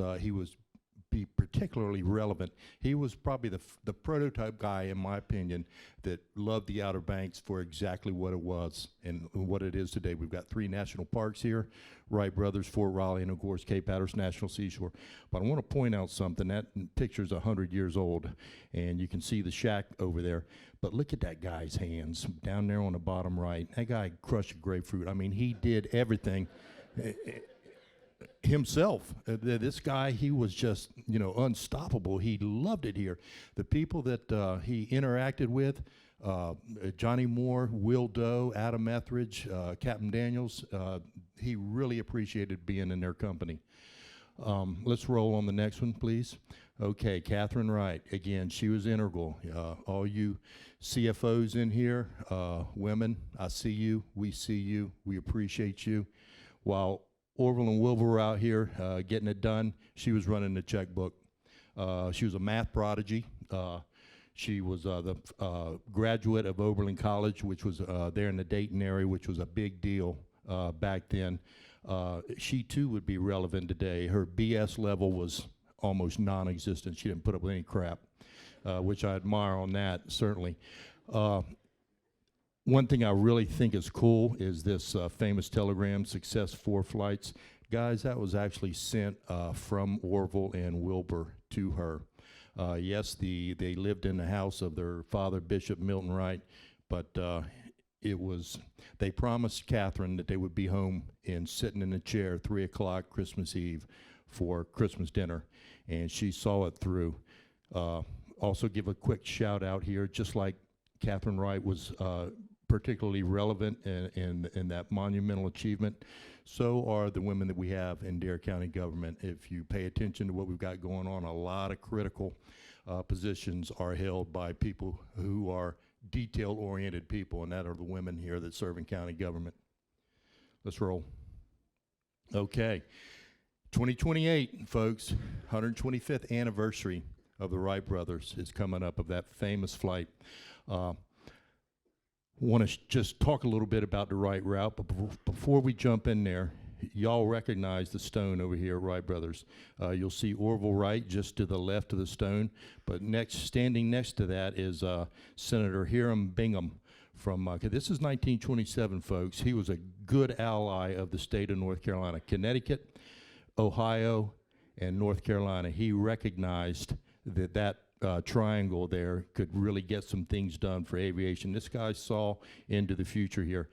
be particularly relevant. He was probably the prototype guy, in my opinion, that loved the Outer Banks for exactly what it was and what it is today. We've got 3 national parks here, Wright Brothers, Fort Raleigh, and of course Cape Hatteras National Seashore. But I want to point out something. That picture's 100 years old, and you can see the shack over there. But look at that guy's hands down there on the bottom right. That guy crushed a grapefruit. I mean, he did everything himself. This guy, he was just, you know, unstoppable. He loved it here. The people that he interacted with, Johnny Moore, Will Doe, Adam Etheridge, Captain Daniels, he really appreciated being in their company. Let's roll on the next one, please. Okay, Catherine Wright. Again, she was integral. All you CFOs in here, women, I see you, we see you, we appreciate you. While Orville and Wilbur were out here getting it done, she was running the checkbook. She was a math prodigy. She was the graduate of Oberlin College, which was there in the Dayton area, which was a big deal back then. She too would be relevant today. Her BS level was almost non-existent. She didn't put up with any crap, which I admire on that, certainly. One thing I really think is cool is this famous telegram, Success 4 Flights. Guys, that was actually sent from Orville and Wilbur to her. Yes, they lived in the house of their father, Bishop Milton Wright, but they promised Catherine that they would be home and sitting in a chair 3 o'clock Christmas Eve for Christmas dinner, and she saw it through. Also give a quick shout out here, just like Catherine Wright was particularly relevant in that monumental achievement, so are the women that we have in Dare County government. If you pay attention to what we've got going on, a lot of critical positions are held by people who are detail-oriented people, and that are the women here that serve in county government. Let's roll. Okay, 2028, folks, 125th anniversary of the Wright brothers is coming up, of that famous flight. Want to just talk a little bit about the Wright route, but before we jump in there, y'all recognize the stone over here at Wright Brothers. You'll see Orville Wright just to the left of the stone, but standing next to that is Senator Hiram Bingham from, this is 1927, folks. He was a good ally of the state of North Carolina. Connecticut, Ohio, and North Carolina. He recognized that triangle there could really get some things done for aviation. This guy saw into the future here.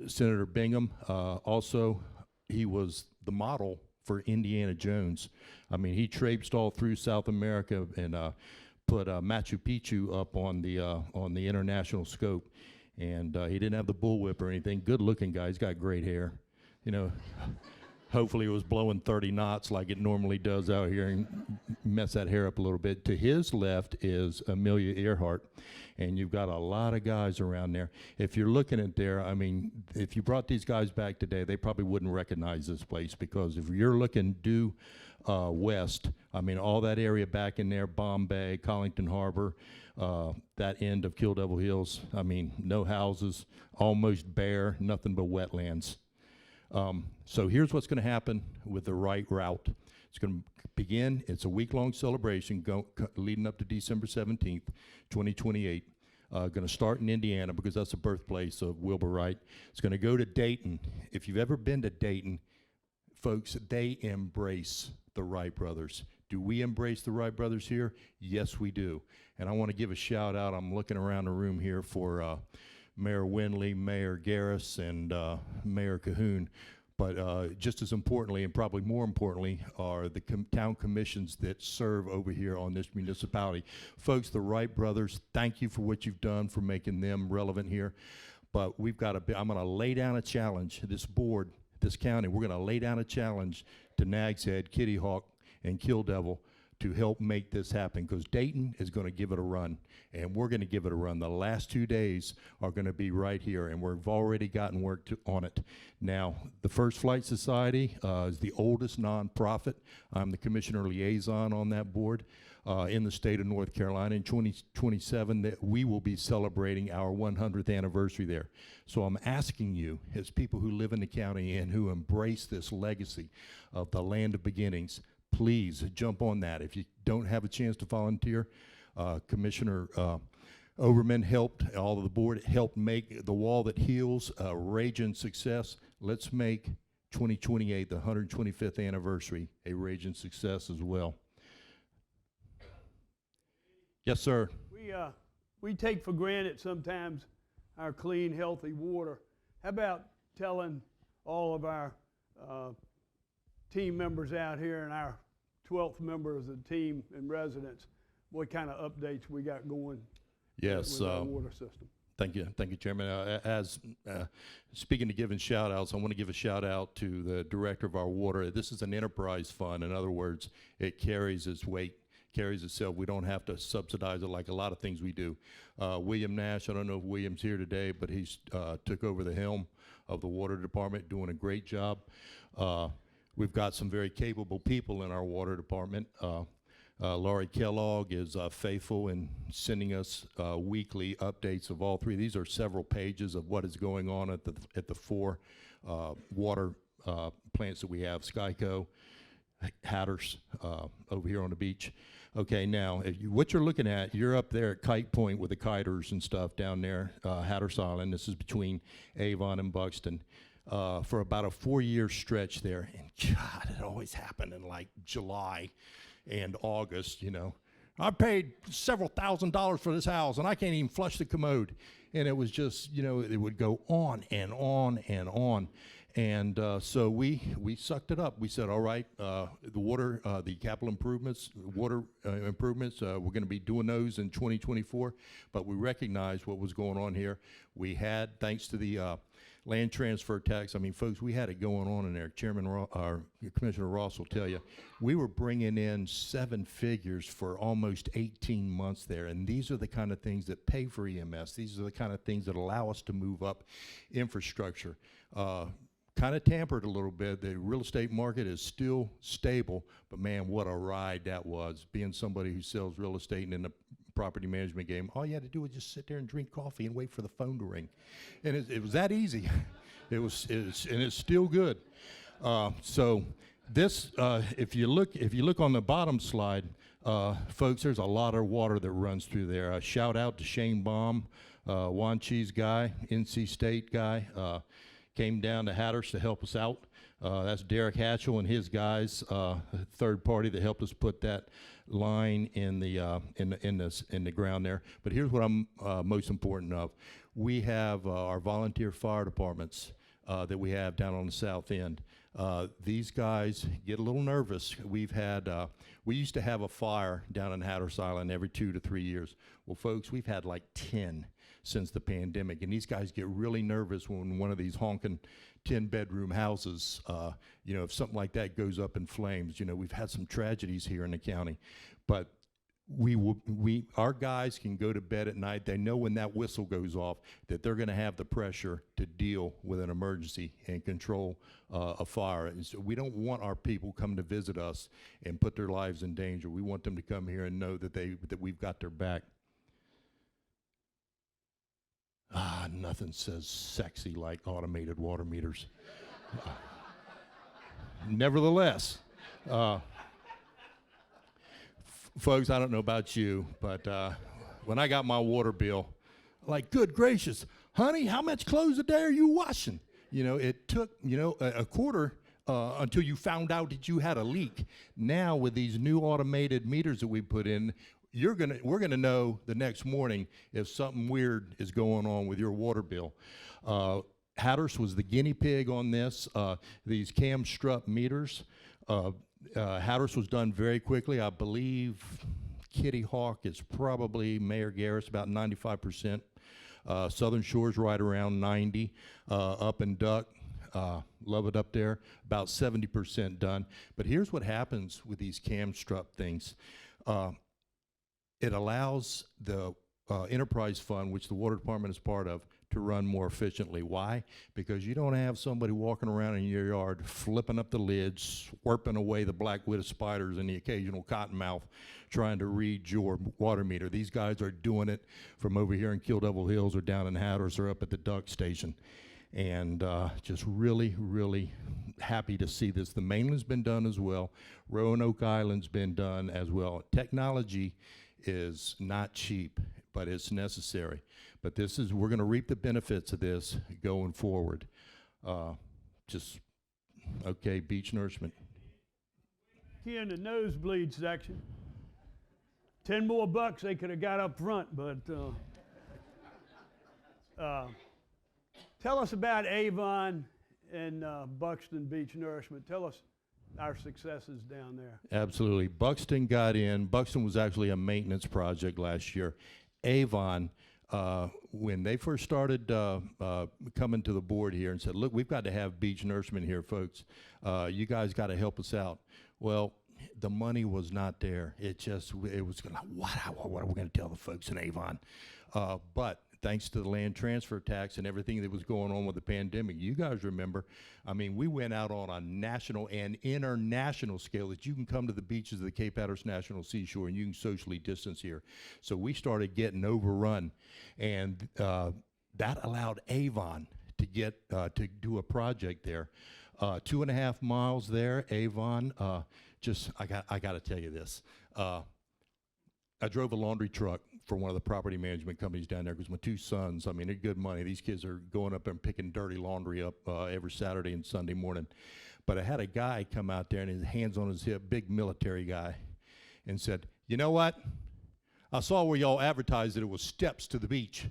Senator Bingham, also, he was the model for Indiana Jones. I mean, he traipsed all through South America and put Machu Picchu up on the international scope. And he didn't have the bullwhip or anything. Good looking guy, he's got great hair. You know, hopefully it was blowing 30 knots like it normally does out here and mess that hair up a little bit. To his left is Amelia Earhart, and you've got a lot of guys around there. If you're looking at there, I mean, if you brought these guys back today, they probably wouldn't recognize this place, because if you're looking due west, I mean, all that area back in there, Bombay, Collington Harbor, that end of Kill Devil Hills, I mean, no houses, almost bare, nothing but wetlands. So here's what's going to happen with the Wright route. It's going to begin, it's a week-long celebration leading up to December 17th, 2028. Going to start in Indiana because that's the birthplace of Wilbur Wright. It's going to go to Dayton. If you've ever been to Dayton, folks, they embrace the Wright brothers. Do we embrace the Wright brothers here? Yes, we do. And I want to give a shout out. I'm looking around the room here for Mayor Windley, Mayor Garris, and Mayor Cahoon. But just as importantly, and probably more importantly, are the town commissions that serve over here on this municipality. Folks, the Wright brothers, thank you for what you've done for making them relevant here. But we've got I'm going to lay down a challenge. This board, this county, we're going to lay down a challenge to Nag's Head, Kitty Hawk, and Kill Devil to help make this happen, because Dayton is going to give it a run, and we're going to give it a run. The last 2 days are going to be right here, and we've already gotten work on it. Now, the First Flight Society is the oldest nonprofit. I'm the commissioner liaison on that board in the state of North Carolina. In 2027, that we will be celebrating our 100th anniversary there. So I'm asking you, as people who live in the county and who embrace this legacy of the land of beginnings, please jump on that. If you don't have a chance to volunteer, Commissioner Overman helped, all of the board helped make the wall that heals a raging success. Let's make 2028, the 125th anniversary, a raging success as well. Yes, sir. We take for granted sometimes our clean, healthy water. How about telling all of our team members out here and our 12th member of the team and residents what kind of updates we got going yes, with our water system? Thank you, Chairman. Speaking of giving shout outs, I want to give a shout out to the director of our water. This is an enterprise fund. In other words, it carries its weight, carries itself. We don't have to subsidize it like a lot of things we do. William Nash, I don't know if William's here today, but he's took over the helm of the water department, doing a great job. We've got some very capable people in our water department. Laurie Kellogg is faithful in sending us weekly updates of all three. These are several pages of what is going on at the four water plants that we have: Skyco, Hatters over here on the beach. Okay, now what you're looking at, you're up there at Kite Point with the kiters and stuff down there, Hatteras Island. This is between Avon and Buxton. For about a 4-year stretch there, and God, it always happened in like July and August, you know. I paid several $1,000s for this house, and I can't even flush the commode. And it was just, you know, it would go on and on and on. And so we sucked it up. We said, all right, the water, the capital improvements, water improvements, we're going to be doing those in 2024. But we recognized what was going on here. We had, thanks to the land transfer tax, I mean, folks, we had it going on in there. Commissioner Ross will tell you, we were bringing in 7 figures for almost 18 months there. And these are the kind of things that pay for EMS. These are the kind of things that allow us to move up infrastructure. Kind of tampered a little bit. The real estate market is still stable, but man, what a ride that was. Being somebody who sells real estate and in the property management game, all you had to do was just sit there and drink coffee and wait for the phone to ring. And it was that easy. and it's still good. So this, if you look on the bottom slide, folks, there's a lot of water that runs through there. Shout out to Shane Baum, Wan Chi's guy, NC State guy, came down to Hatteras to help us out. That's Derek Hatchell and his guys, third party that helped us put that line in the ground there. But here's what I'm most important of. We have our volunteer fire departments that we have down on the south end. These guys get a little nervous. We used to have a fire down in Hatteras Island every 2 to 3 years. Well, folks, we've had like 10 since the pandemic, and these guys get really nervous when one of these honking 10-bedroom houses, if something like that goes up in flames. We've had some tragedies here in the county, but our guys can go to bed at night. They know when that whistle goes off that they're going to have the pressure to deal with an emergency and control a fire. And so we don't want our people come to visit us and put their lives in danger. We want them to come here and know that we've got their back. Nothing says sexy like automated water meters. Nevertheless, folks, I don't know about you, but when I got my water bill, like, good gracious, honey, how much clothes a day are you washing? It took, a quarter until you found out that you had a leak. Now, with these new automated meters that we put in, we're gonna know the next morning if something weird is going on with your water bill. Hatteras was the guinea pig on this. These cam strut meters. Hatteras was done very quickly. I believe Kitty Hawk is probably Mayor Garris, about 95%. Southern Shore's right around 90. Up in Duck, love it up there, about 70% done. But here's what happens with these cam strut things. It allows the enterprise fund, which the water department is part of, to run more efficiently. Why? Because you don't have somebody walking around in your yard flipping up the lids, swarping away the black widow spiders and the occasional cottonmouth trying to read your water meter. These guys are doing it from over here in Kill Devil Hills or down in Hatteras or up at the Duck Station. And just really, really happy to see this. The mainland's been done as well. Roanoke Island's been done as well. Technology is not cheap, but it's necessary. But we're going to reap the benefits of this going forward. Okay, beach nourishment. Here in the nosebleed section, 10 more bucks they could have got up front, but tell us about Avon and Buxton Beach Nourishment. Tell us our successes down there. Absolutely. Buxton got in. Buxton was actually a maintenance project last year. Avon, when they first started coming to the board here and said, look, we've got to have beach nourishment here, folks. You guys got to help us out. Well, the money was not there. It was going to, what are we going to tell the folks in Avon? But thanks to the land transfer tax and everything that was going on with the pandemic, you guys remember, we went out on a national and international scale that you can come to the beaches of the Cape Hatteras National Seashore and you can socially distance here. So we started getting overrun, and that allowed Avon to get to do a project there. 2.5 miles there, Avon. I got to tell you this. I drove a laundry truck for one of the property management companies down there because my two sons, they're good money. These kids are going up there and picking dirty laundry up every Saturday and Sunday morning. But I had a guy come out there and his hands on his hip, big military guy, and said, you know what? I saw where y'all advertised that it was steps to the beach.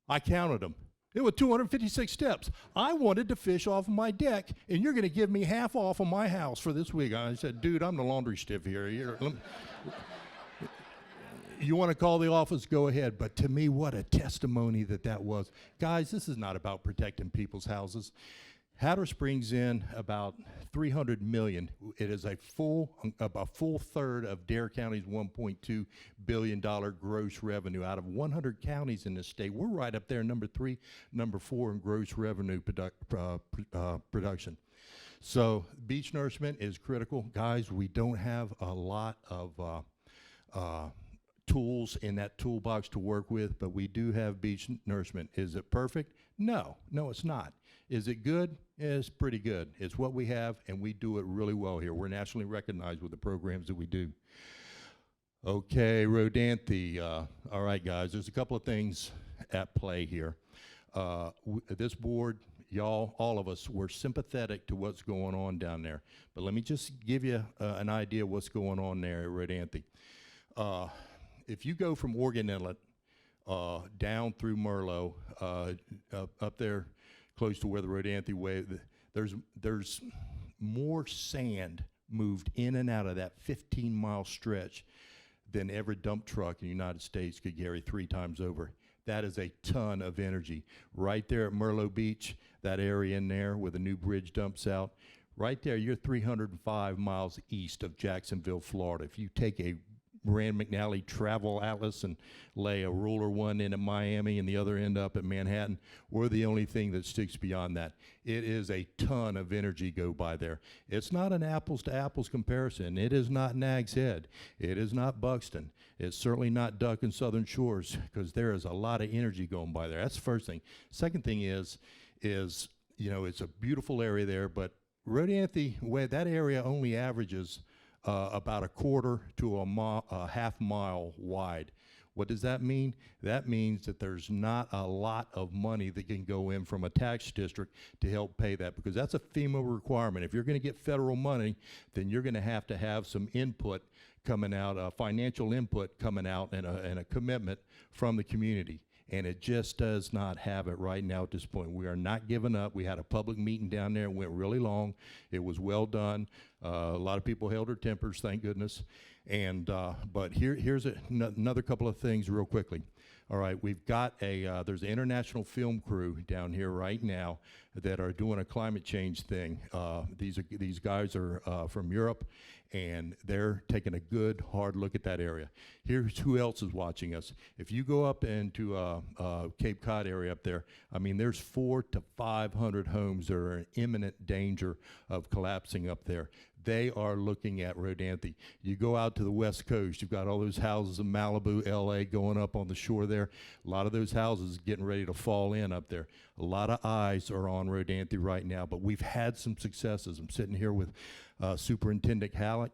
I counted them. It was 256 steps. I wanted to fish off of my deck, and you're going to give me half off of my house for this week. I said, dude, I'm the laundry stiff here. You want to call the office, go ahead. But to me, what a testimony that was. Guys, this is not about protecting people's houses. Hatteras brings in about $300 million. It is a full third of Dare County's $1.2 billion gross revenue. Out of 100 counties in this state, we're right up there, number 3, number 4 in gross revenue production. So beach nourishment is critical. Guys, we don't have a lot of tools in that toolbox to work with, but we do have beach nourishment. Is it perfect? No, it's not. Is it good? It's pretty good. It's what we have, and we do it really well here. We're nationally recognized with the programs that we do. Okay, Rodanthe. All right, guys, there's a couple of things at play here. This board, y'all, all of us, we're sympathetic to what's going on down there. But let me just give you an idea of what's going on there at Rodanthe. If you go from Oregon Inlet down through Merlot, up there close to where the Rodanthe Way, there's more sand moved in and out of that 15-mile stretch than every dump truck in the United States could carry 3 times over. That is a ton of energy. Right there at Merlot Beach, that area in there where the new bridge dumps out, right there, you're 305 miles east of Jacksonville, Florida. If you take a Rand McNally travel atlas and lay a ruler one in at Miami and the other end up at Manhattan, we're the only thing that sticks beyond that. It is a ton of energy go by there. It's not an apples to apples comparison. It is not Nag's Head. It is not Buxton. It's certainly not Duck and Southern Shores, because there is a lot of energy going by there. That's the first thing. Second thing is you know, it's a beautiful area there, but Rodanthe Way, that area only averages about a quarter to a half mile wide. What does that mean? That means that there's not a lot of money that can go in from a tax district to help pay that, because that's a FEMA requirement. If you're going to get federal money, then you're going to have some input coming out, financial input coming out, and a commitment from the community. And it just does not have it right now at this point. We are not giving up. We had a public meeting down there. It went really long. It was well done. A lot of people held their tempers, thank goodness. And but here's another couple of things real quickly. All right, we've got there's an international film crew down here right now that are doing a climate change thing. These guys are from Europe, and they're taking a good, hard look at that area. Here's who else is watching us. If you go up into Cape Cod area up there, I mean, there's 400 to 500 homes that are in imminent danger of collapsing up there. They are looking at Rodanthe. You go out to the West Coast, you've got all those houses in Malibu, LA, going up on the shore there. A lot of those houses getting ready to fall in up there. A lot of eyes are on Rodanthe right now, but we've had some successes. I'm sitting here with Superintendent Halleck.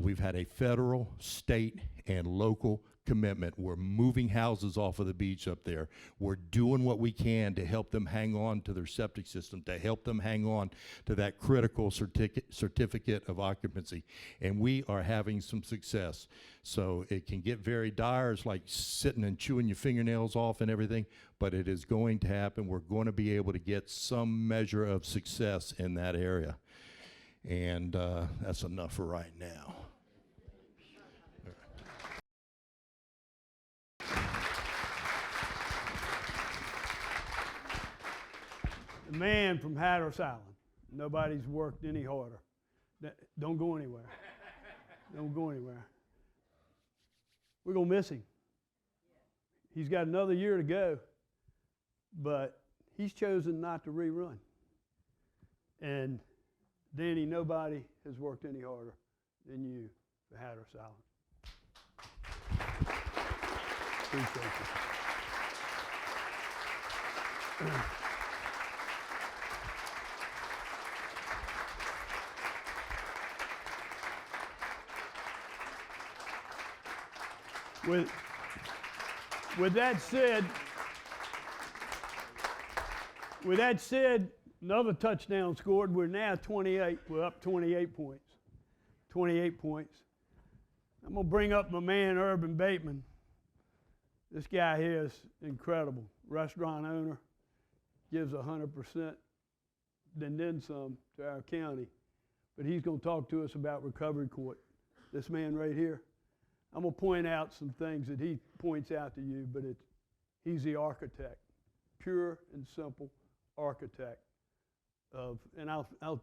We've had a federal, state, and local commitment. We're moving houses off of the beach up there. We're doing what we can to help them hang on to their septic system, to help them hang on to that critical certificate of occupancy. And we are having some success. So it can get very dire. It's like sitting and chewing your fingernails off and everything, but it is going to happen. We're going to be able to get some measure of success in that area. And that's enough for right now. The man from Hatteras Island. Nobody's worked any harder. Don't go anywhere. Don't go anywhere. We're going to miss him. He's got another year to go, but he's chosen not to rerun. And Danny, nobody has worked any harder than you for Hatteras Island. Appreciate you. With that said, another touchdown scored. We're now 28. We're up 28 points. 28 points. I'm going to bring up my man, Urban Bateman. This guy here is incredible. Restaurant owner, gives 100%, then some to our county. But he's going to talk to us about recovery court. This man right here. I'm going to point out some things that he points out to you, but he's the architect, pure and simple architect of, and I'll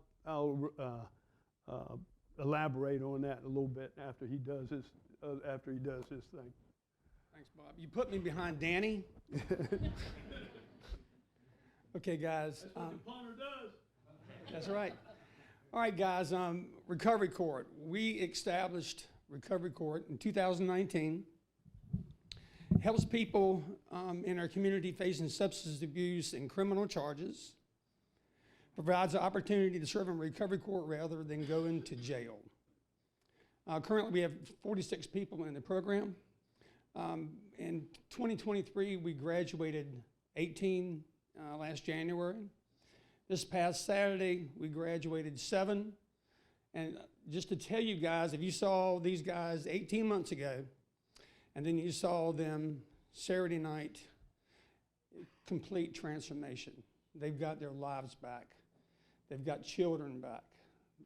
elaborate on that a little bit after he does his thing. Thanks, Bob. You put me behind Danny. Okay, guys. That's what the punter does. That's right. All right, guys. Recovery court. We established Recovery Court in 2019. helps people in our community facing substance abuse and criminal charges, provides an opportunity to serve in recovery court rather than go into jail. Currently, we have 46 people in the program. In 2023, we graduated 18 last January. This past Saturday, we graduated 7. And just to tell you guys, if you saw these guys 18 months ago, and then you saw them Saturday night, complete transformation. They've got their lives back. They've got children back.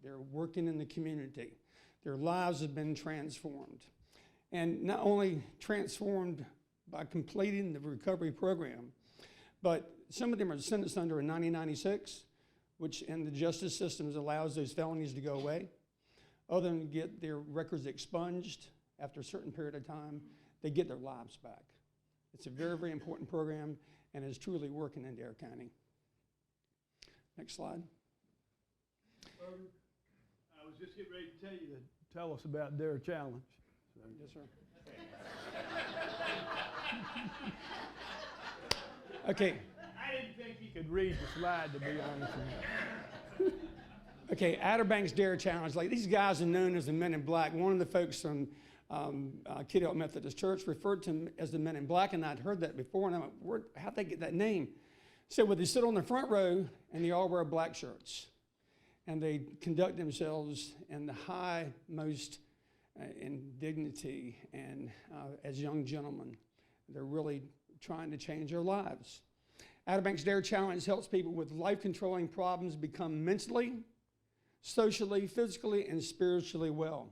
They're working in the community. Their lives have been transformed. And not only transformed by completing the recovery program, but some of them are sentenced under a 1996, which in the justice systems allows those felonies to go away. Other than get their records expunged after a certain period of time, they get their lives back. It's a very, very important program and is truly working in Dare County. Next slide. I was just getting ready to tell you to tell us about Dare Challenge. So. Yes, sir. Okay. I didn't think you could read the slide, to be honest with you. Okay, Outer Banks Dare Challenge. Like, these guys are known as the Men in Black. One of the folks from Kid Elk Methodist Church referred to them as the Men in Black, and I'd heard that before, and I went, how'd they get that name? So they sit on the front row, and they all wear black shirts, and they conduct themselves in the high most in dignity and as young gentlemen. They're really trying to change their lives. Outer Banks Dare Challenge helps people with life-controlling problems become mentally, socially, physically, and spiritually well.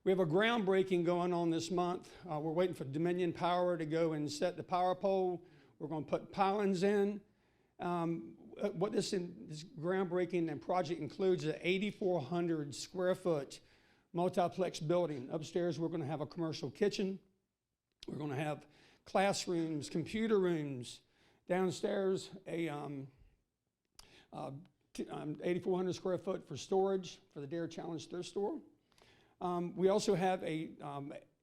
We have a groundbreaking going on this month. We're waiting for Dominion Power to go and set the power pole. We're going to put pylons in. What this groundbreaking and project includes is an 8,400 square foot multiplex building. Upstairs, we're going to have a commercial kitchen. We're going to have classrooms, computer rooms. Downstairs, a 8,400 square foot for storage for the Dare Challenge thrift store. We also have a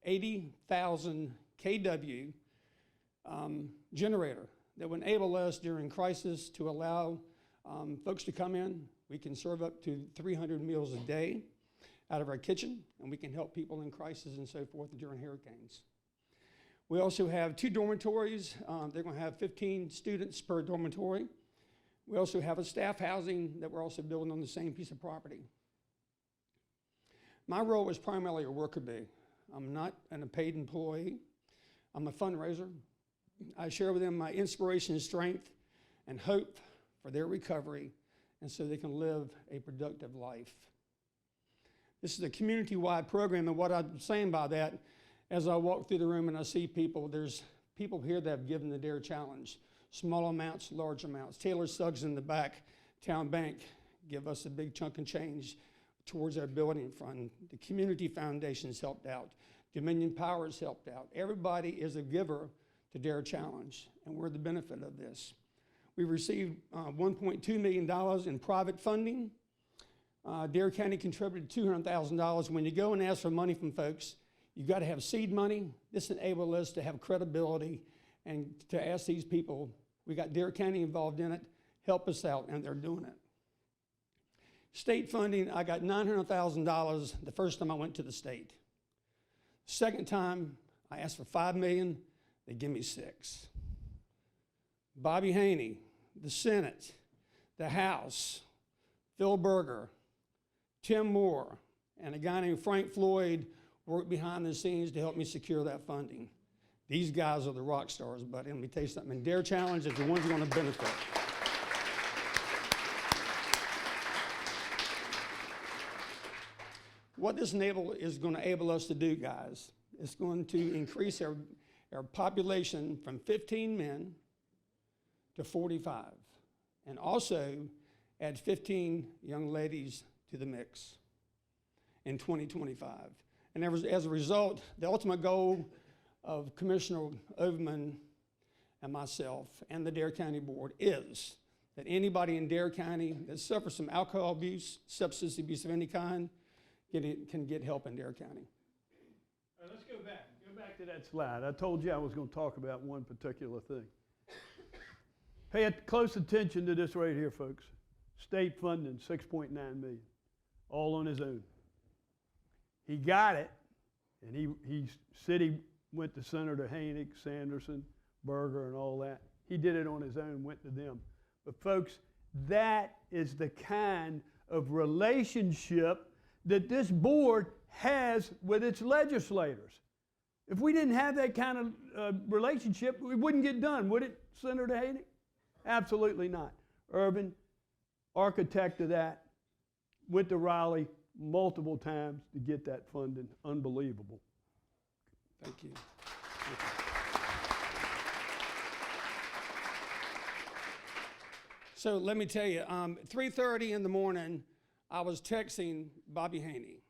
80,000 kW generator that will enable us during crisis to allow folks to come in. We can serve up to 300 meals a day out of our kitchen, and we can help people in crisis and so forth during hurricanes. We also have 2 dormitories. They're going to have 15 students per dormitory. We also have a staff housing that we're also building on the same piece of property. My role is primarily a worker bee. I'm not a paid employee. I'm a fundraiser. I share with them my inspiration, strength, and hope for their recovery, and so they can live a productive life. This is a community-wide program, and what I'm saying by that, as I walk through the room and I see people, there's people here that have given the Dare Challenge. Small amounts, large amounts. Taylor Suggs in the back, Town Bank, give us a big chunk of change towards our building fund. The Community Foundation's helped out. Dominion Power's helped out. Everybody is a giver to Dare Challenge, and we're the benefit of this. We received $1.2 million in private funding. Dare County contributed $200,000. When you go and ask for money from folks, you've got to have seed money. This enables us to have credibility and to ask these people, we got Dare County involved in it, help us out, and they're doing it. State funding, I got $900,000 the first time I went to the state. Second time, I asked for $5 million, they give me $6 million. Bobby Haney, the Senate, the House, Phil Berger, Tim Moore, and a guy named Frank Floyd worked behind the scenes to help me secure that funding. These guys are the rock stars, buddy. Let me tell you something. And Dare Challenge is the ones who are going to benefit. What this is going to enable us to do, guys, is going to increase our population from 15 men to 45, and also add 15 young ladies to the mix in 2025. And as a result, the ultimate goal of Commissioner Overman and myself and the Dare County Board is that anybody in Dare County that suffers from alcohol abuse, substance abuse of any kind, can get help in Dare County. Let's go back. Go back to that slide. I told you I was going to talk about one particular thing. Pay close attention to this right here, folks. State funding, $6.9 million, all on his own. He got it, and he said he went to Senator Hoenig, Sanderson, Berger, and all that. He did it on his own, went to them. But folks, that is the kind of relationship that this board has with its legislators. If we didn't have that kind of relationship, it wouldn't get done, would it, Senator Hoenig? Absolutely not. Irvin, architect of that, went to Raleigh multiple times to get that funding. Unbelievable. Thank you. So let me tell you, 3:30 in the morning, I was texting Bobby Haney.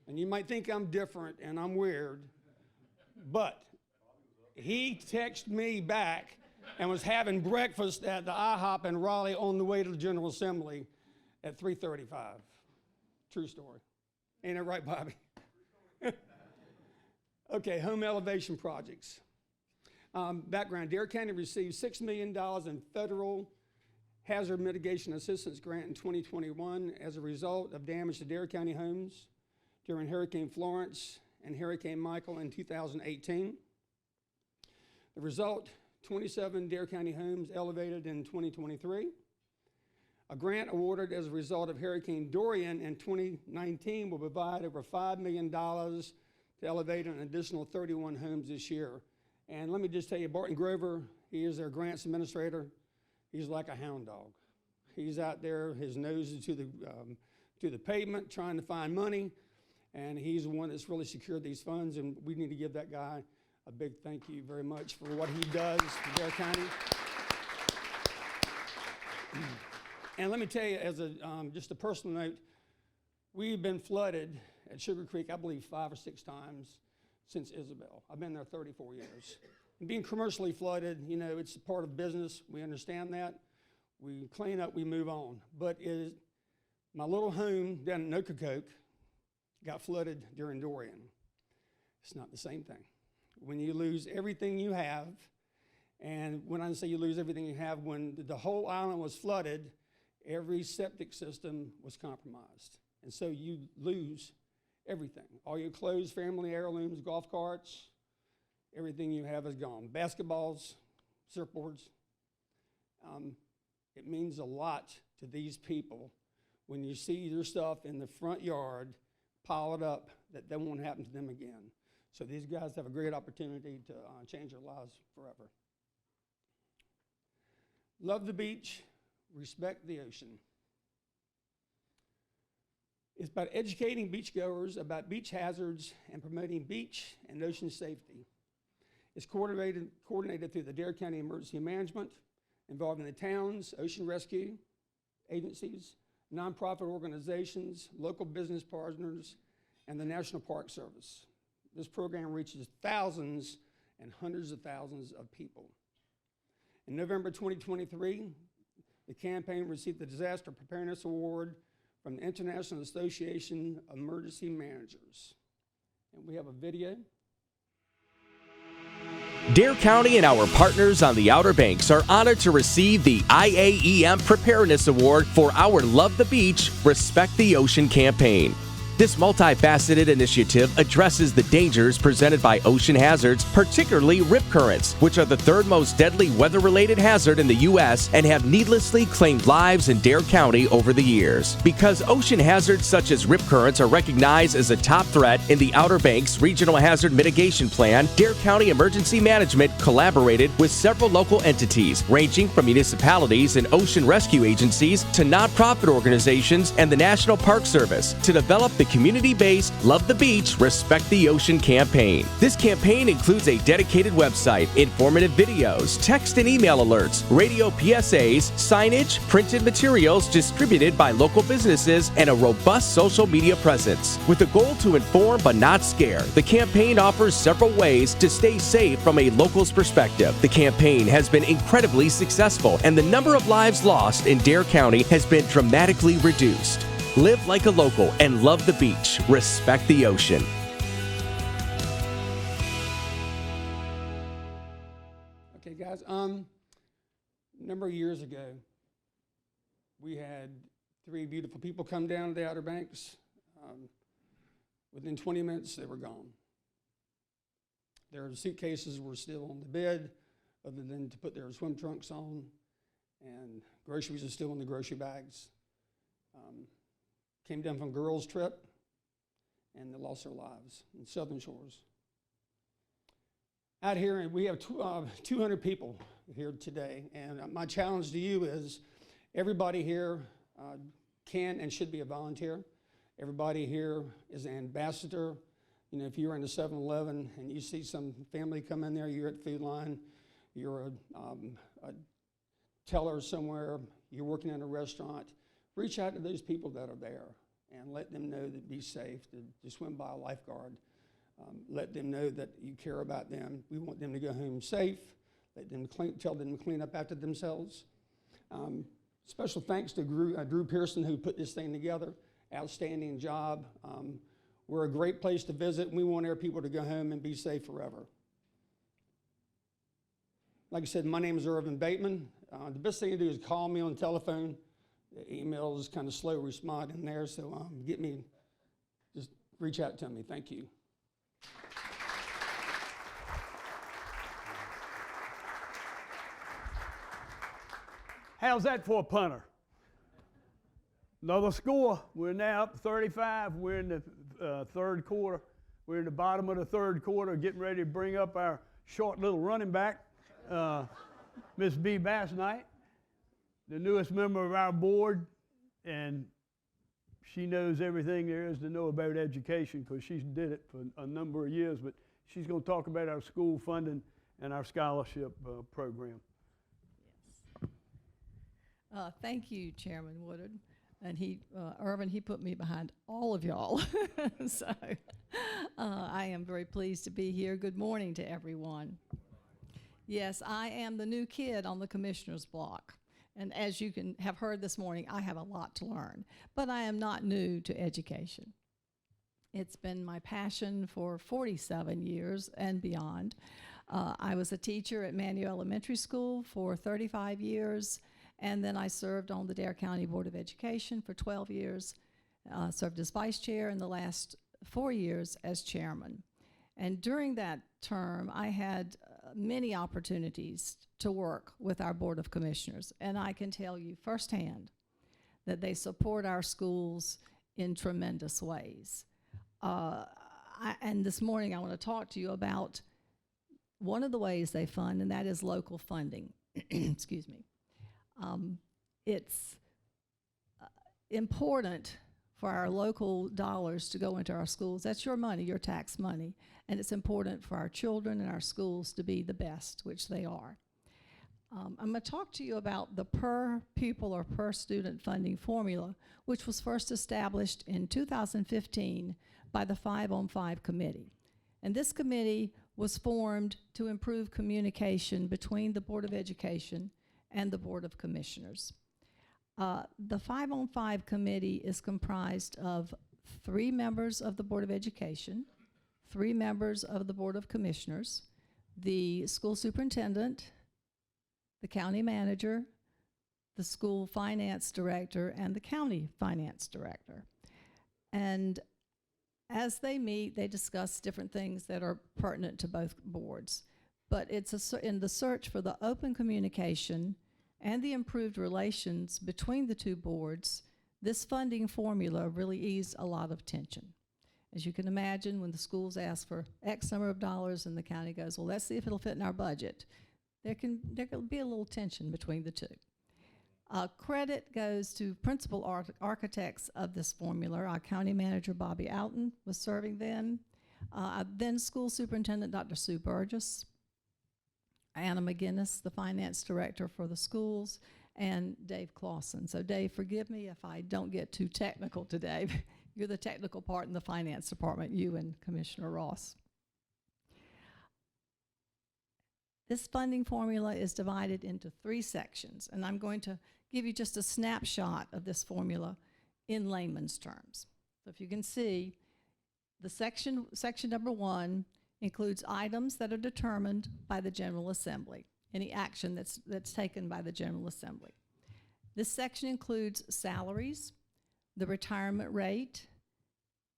And you might think I'm different and I'm weird, but he texted me back and was having breakfast at the IHOP in Raleigh on the way to the General Assembly at 3:35. True story. Ain't that right, Bobby? Okay, home elevation projects. Background, Dare County received $6 million in federal hazard mitigation assistance grant in 2021 as a result of damage to Dare County homes during Hurricane Florence and Hurricane Michael in 2018. The result, 27 Dare County homes elevated in 2023. A grant awarded as a result of Hurricane Dorian in 2019 will provide over $5 million to elevate an additional 31 homes this year. And let me just tell you, Barton Grover, he is their grants administrator. He's like a hound dog. He's out there, his nose is to the pavement, trying to find money, and he's the one that's really secured these funds, and we need to give that guy a big thank you very much for what he does for Dare County. And let me tell you, as just a personal note, we've been flooded at Sugar Creek, I believe, 5 or 6 times since Isabel. I've been there 34 years. And being commercially flooded, you know, it's a part of business. We understand that. We clean up, we move on. But my little home down in Ocracoke got flooded during Dorian. It's not the same thing. When you lose everything you have, and when I say you lose everything you have, when the whole island was flooded, every septic system was compromised. And so you lose everything. All your clothes, family heirlooms, golf carts, everything you have is gone. Basketballs, surfboards. It means a lot to these people when you see your stuff in the front yard piled up, that won't happen to them again. So these guys have a great opportunity to change their lives forever. Love the beach, respect the ocean. It's about educating beachgoers about beach hazards and promoting beach and ocean safety. It's coordinated through the Dare County Emergency Management, involving the towns, ocean rescue agencies, nonprofit organizations, local business partners, and the National Park Service. This program reaches thousands and hundreds of thousands of people. In November 2023, the campaign received the Disaster Preparedness Award from the International Association of Emergency Managers. And we have a video. Dare County and our partners on the Outer Banks are honored to receive the IAEM Preparedness Award for our Love the Beach, Respect the Ocean campaign. This multifaceted initiative addresses the dangers presented by ocean hazards, particularly rip currents, which are the third most deadly weather-related hazard in the U.S. and have needlessly claimed lives in Dare County over the years. Because ocean hazards such as rip currents are recognized as a top threat in the Outer Banks Regional Hazard Mitigation Plan, Dare County Emergency Management collaborated with several local entities, ranging from municipalities and ocean rescue agencies to nonprofit organizations and the National Park Service to develop the community-based Love the Beach, Respect the Ocean campaign. This campaign includes a dedicated website, informative videos, text and email alerts, radio PSAs, signage, printed materials distributed by local businesses, and a robust social media presence. With the goal to inform but not scare, the campaign offers several ways to stay safe from a local's perspective. The campaign has been incredibly successful, and the number of lives lost in Dare County has been dramatically reduced. Live like a local and love the beach. Respect the ocean. Okay, guys. A number of years ago, we had 3 beautiful people come down to the Outer Banks. Within 20 minutes, they were gone. Their suitcases were still on the bed, other than to put their swim trunks on, and groceries are still in the grocery bags. Came down from a girls' trip, and they lost their lives in Southern Shores. Out here, we have 200 people here today, and my challenge to you is everybody here can and should be a volunteer. Everybody here is an ambassador. You know, if you're in a 7-Eleven and you see some family come in there, you're at Food Line, you're a teller somewhere, you're working in a restaurant, reach out to those people that are there and let them know that be safe, to swim by a lifeguard. Let them know that you care about them. We want them to go home safe. Let them tell them to clean up after themselves. Special thanks to Drew Pearson, who put this thing together. Outstanding job. We're a great place to visit, and we want our people to go home and be safe forever. Like I said, my name is Irvin Bateman. The best thing to do is call me on the telephone. The email is kind of slow responding there, so just reach out to me. Thank you. How's that for a punter? Another score. We're now up 35. We're in the third quarter. We're in the bottom of the third quarter, getting ready to bring up our short little running back, Miss B. Bass Knight, the newest member of our board, and she knows everything there is to know about education because she's did it for a number of years, but she's going to talk about our school funding and our scholarship program. Thank you, Chairman Woodard. And Irvin, he put me behind all of y'all. So I am very pleased to be here. Good morning to everyone. Yes, I am the new kid on the commissioner's block. And as you can have heard this morning, I have a lot to learn. But I am not new to education. It's been my passion for 47 years and beyond. I was a teacher at Manual Elementary School for 35 years. And then I served on the Dare County Board of Education for 12 years, served as vice chair in the last 4 years as chairman. And during that term, I had many opportunities to work with our Board of Commissioners. And I can tell you firsthand that they support our schools in tremendous ways. And this morning I want to talk to you about one of the ways they fund, and that is local funding. Excuse me. It's important for our local dollars to go into our schools. That's your money, your tax money. And it's important for our children and our schools to be the best, which they are. I'm going to talk to you about the per pupil or per student funding formula, which was first established in 2015 by the 5-on-5 committee. And this committee was formed to improve communication between the Board of Education and the Board of Commissioners. The 5-on-5 committee is comprised of 3 members of the Board of Education, 3 members of the Board of Commissioners, the school superintendent, the county manager, the school finance director, and the county finance director. And as they meet, they discuss different things that are pertinent to both boards. But it's in the search for the open communication and the improved relations between the 2 boards, this funding formula really eased a lot of tension. As you can imagine, when the schools ask for X number of dollars and the county goes, well, let's see if it'll fit in our budget, there can be a little tension between the 2. Credit goes to principal architects of this formula. Our county manager, Bobby Outen, was serving then. Then school superintendent, Dr. Sue Burgess, Anna McGinnis, the finance director for the schools, and Dave Clausen. So Dave, forgive me if I don't get too technical today. You're the technical part in the finance department, you and Commissioner Ross. This funding formula is divided into 3 sections, and I'm going to give you just a snapshot of this formula in layman's terms. So if you can see, the section number 1 includes items that are determined by the General Assembly. any action that's taken by the General Assembly. This section includes salaries, the retirement rate,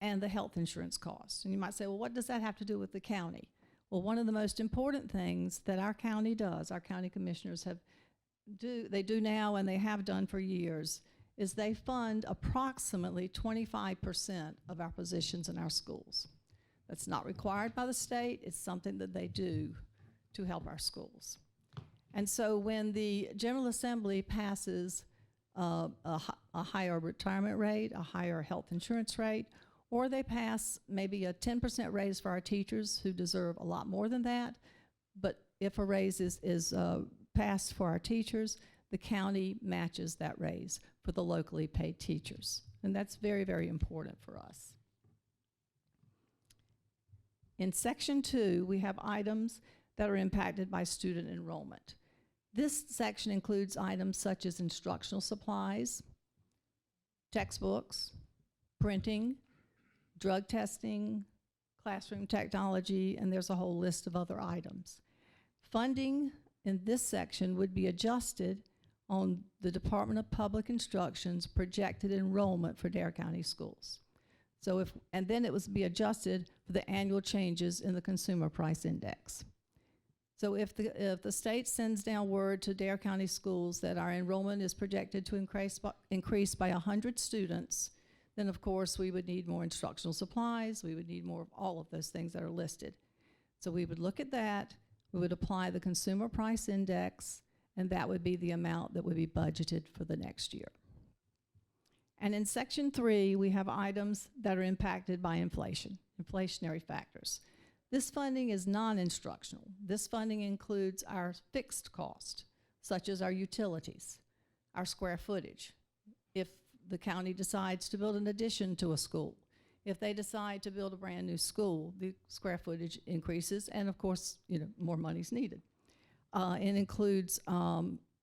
and the health insurance costs. And you might say, well, what does that have to do with the county? Well, one of the most important things that our county does, our county commissioners do now and they have done for years, is they fund approximately 25% of our positions in our schools. That's not required by the state. It's something that they do to help our schools. And so when the General Assembly passes a higher retirement rate, a higher health insurance rate, or they pass maybe a 10% raise for our teachers who deserve a lot more than that, but if a raise is passed for our teachers, the county matches that raise for the locally paid teachers. And that's very, very important for us. In Section 2, we have items that are impacted by student enrollment. This section includes items such as instructional supplies, textbooks, printing, drug testing, classroom technology, and there's a whole list of other items. Funding in this section would be adjusted on the Department of Public Instruction's projected enrollment for Dare County schools. So and then it would be adjusted for the annual changes in the Consumer Price Index. So if the state sends down word to Dare County schools that our enrollment is projected to increase by 100 students, then of course we would need more instructional supplies, we would need more of all of those things that are listed. So we would look at that, we would apply the Consumer Price Index, and that would be the amount that would be budgeted for the next year. And in Section 3, we have items that are impacted by inflation, inflationary factors. This funding is non-instructional. This funding includes our fixed cost, such as our utilities, our square footage. If the county decides to build an addition to a school, if they decide to build a brand new school, the square footage increases, and of course, more money's needed. It includes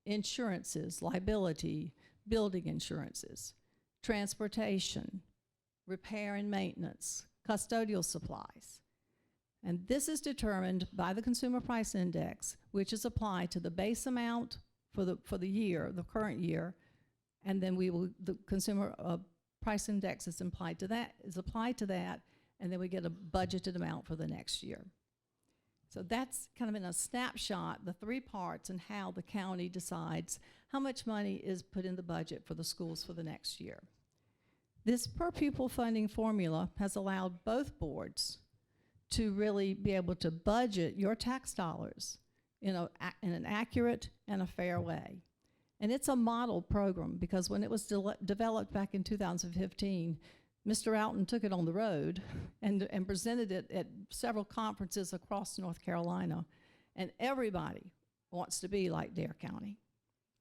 insurances, liability, building insurances, transportation, repair and maintenance, custodial supplies. And this is determined by the Consumer Price Index, which is applied to the base amount for the year, the current year, and then the Consumer Price Index is applied to that, and then we get a budgeted amount for the next year. So that's kind of in a snapshot, the three parts and how the county decides how much money is put in the budget for the schools for the next year. This per pupil funding formula has allowed both boards to really be able to budget your tax dollars in an accurate and a fair way. And it's a model program because when it was developed back in 2015, Mr. Alton took it on the road and presented it at several conferences across North Carolina. And everybody wants to be like Dare County,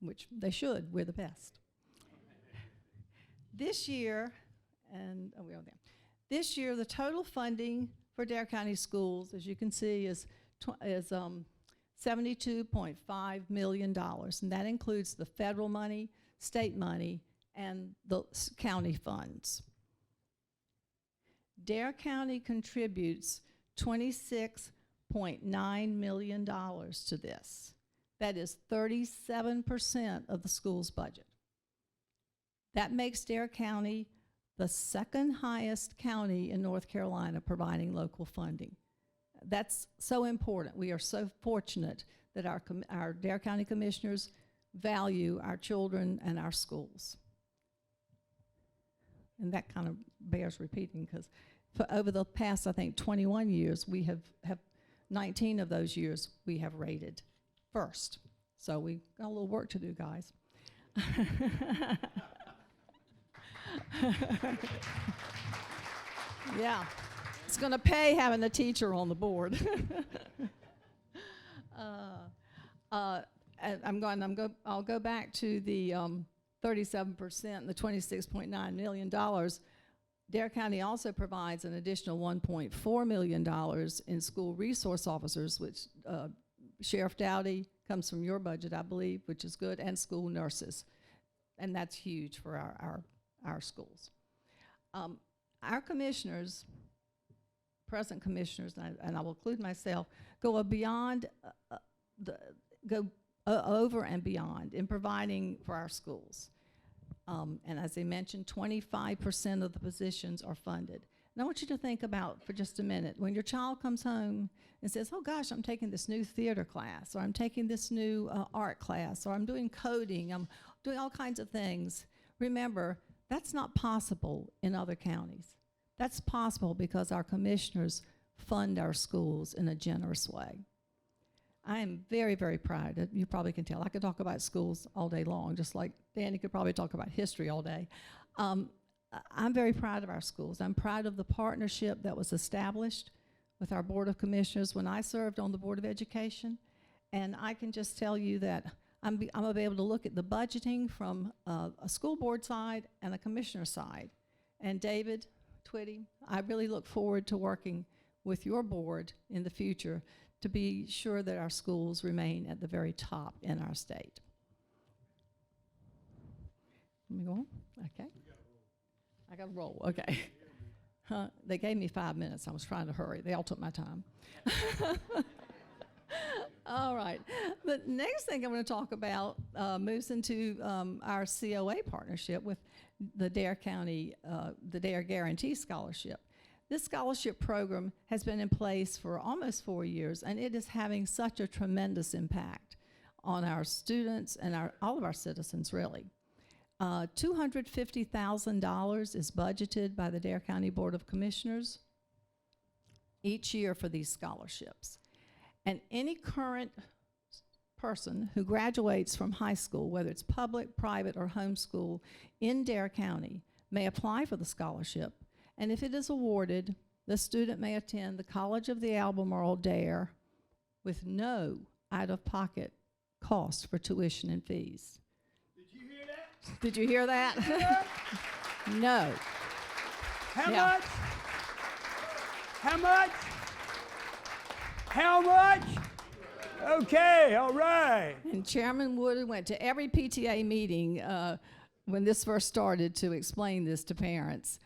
which they should. We're the best. This year, this year, the total funding for Dare County schools, as you can see, is $72.5 million. And that includes the federal money, state money, and the county funds. Dare County contributes $26.9 million to this. That is 37% of the school's budget. That makes Dare County the second highest county in North Carolina providing local funding. That's so important. We are so fortunate that our Dare County commissioners value our children and our schools. And that kind of bears repeating because over the past, I think, 21 years, we have 19 of those years we have rated first. So we got a little work to do, guys. Yeah, it's going to pay having a teacher on the board. I'll go back to the 37%, the $26.9 million. Dare County also provides an additional $1.4 million in school resource officers, which Sheriff Dowdy comes from your budget, I believe, which is good, and school nurses. And that's huge for our schools. Our commissioners, present commissioners, and I will include myself, go beyond go over and beyond in providing for our schools. And as I mentioned, 25% of the positions are funded. And I want you to think about for just a minute, when your child comes home and says, oh gosh, I'm taking this new theater class, or I'm taking this new art class, or I'm doing coding, I'm doing all kinds of things. Remember, that's not possible in other counties. That's possible because our commissioners fund our schools in a generous way. I am very, very proud. You probably can tell. I could talk about schools all day long, just like Danny could probably talk about history all day. I'm very proud of our schools. I'm proud of the partnership that was established with our Board of Commissioners when I served on the Board of Education. And I can just tell you that I'm going to be able to look at the budgeting from a school board side and a commissioner side. And David, Twitty, I really look forward to working with your board in the future to be sure that our schools remain at the very top in our state. Let me go on? Okay. I got to roll. Okay. They gave me 5 minutes. I was trying to hurry. They all took my time. All right. The next thing I'm going to talk about moves into our COA partnership with the Dare County, the Dare Guarantee Scholarship. This scholarship program has been in place for almost 4 years, and it is having such a tremendous impact on our students and all of our citizens, really. $250,000 is budgeted by the Dare County Board of Commissioners each year for these scholarships. And any current person who graduates from high school, whether it's public, private, or homeschool in Dare County, may apply for the scholarship. And if it is awarded, the student may attend the College of the Albemarle Dare with no out-of-pocket cost for tuition and fees. Did you hear that? No. How Yeah. much? How much? How much? Okay, all right. And Chairman Wood went to every PTA meeting when this first started to explain this to parents.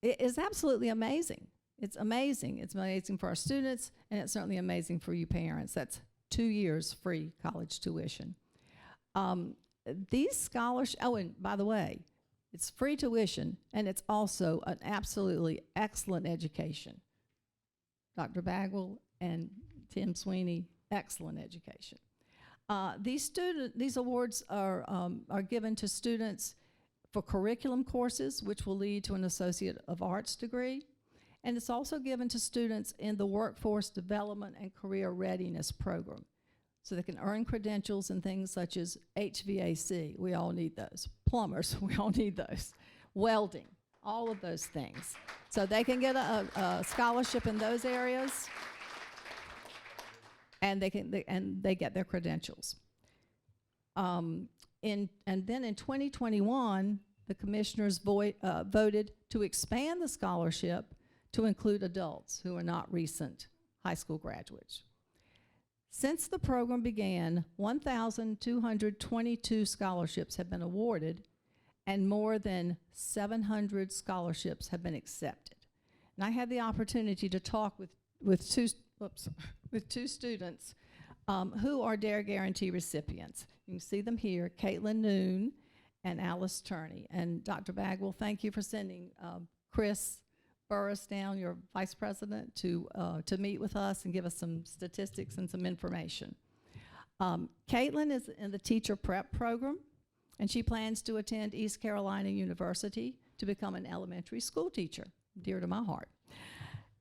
It is absolutely amazing. It's amazing. It's amazing for our students, and it's certainly amazing for you parents. That's 2 years free college tuition. These scholarships, oh, and by the way, it's free tuition, and it's also an absolutely excellent education. Dr. Bagwell and Tim Sweeney, excellent education. These awards are given to students for curriculum courses, which will lead to an Associate of Arts degree. And it's also given to students in the Workforce Development and Career Readiness Program, so they can earn credentials in things such as HVAC, we all need those. Plumbers, we all need those. Welding, all of those things. So they can get a scholarship in those areas, and they get their credentials. And then in 2021, the commissioners voted to expand the scholarship to include adults who are not recent high school graduates. Since the program began, 1,222 scholarships have been awarded, and more than 700 scholarships have been accepted. And I had the opportunity to talk with two students who are Dare Guarantee recipients. You can see them here, Caitlin Noon and Alice Turney. And Dr. Bagwell, thank you for sending Chris Burris down, your vice president, to meet with us and give us some statistics and some information. Caitlin is in the teacher prep program, and she plans to attend East Carolina University to become an elementary school teacher, dear to my heart.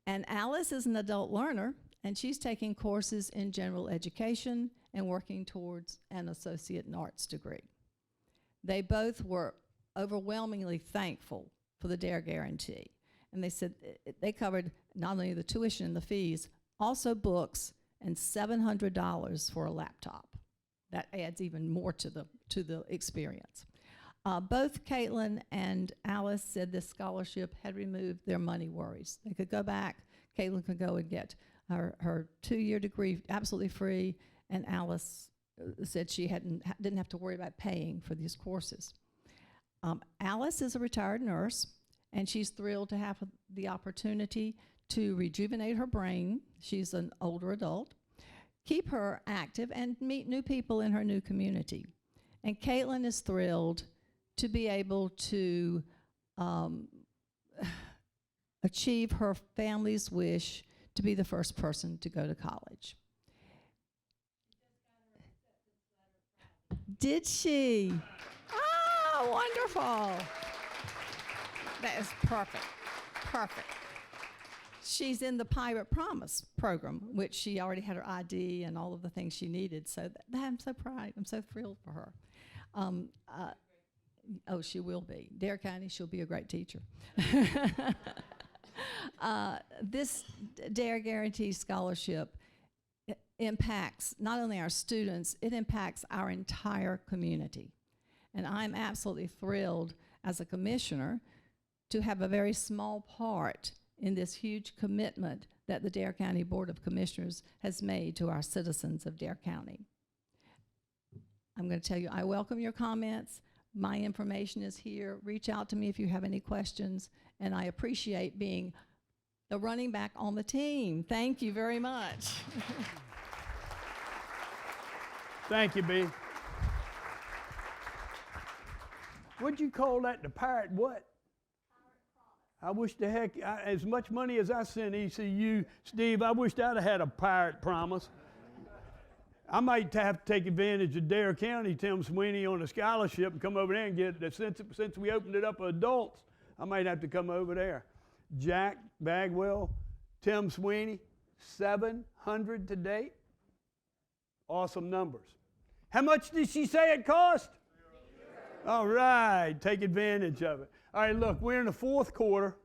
And Alice is an adult learner, and she's taking courses in general education and working towards an Associate in Arts degree. They both were overwhelmingly thankful for the Dare Guarantee. And they said they covered not only the tuition and the fees, also books and $700 for a laptop. That adds even more to the experience. Both Caitlin and Alice said this scholarship had removed their money worries. They could go back. Caitlin could go and get her 2-year degree absolutely free, and Alice said she didn't have to worry about paying for these courses. Alice is a retired nurse, and she's thrilled to have the opportunity to rejuvenate her brain. She's an older adult. keep her active and meet new people in her new community. And Caitlin is thrilled to be able to achieve her family's wish to be the first person to go to college. Did she? Oh, wonderful. That is perfect. Perfect. She's in the Pirate Promise program, which she already had her ID and all of the things she needed. So I'm so proud. I'm so thrilled for her. Oh, she will be. Dare County, she'll be a great teacher. This Dare Guarantee Scholarship impacts not only our students, it impacts our entire community. And I'm absolutely thrilled as a commissioner to have a very small part in this huge commitment that the Dare County Board of Commissioners has made to our citizens of Dare County. I'm going to tell you, I welcome your comments. My information is here. Reach out to me if you have any questions, and I appreciate being the running back on the team. Thank you very much. Thank you, B. What'd you call that, the pirate what? I wish the heck, as much money as I sent ECU, Steve, I wish I'd have had a pirate promise. I might have to take advantage of Dare County, Tim Sweeney on a scholarship and come over there and get it. Since we opened it up for adults, I might have to come over there. Jack Bagwell, Tim Sweeney, 700 to date. Awesome numbers. How much did she say it cost? All right, take advantage of it. All right, look, we're in the fourth quarter.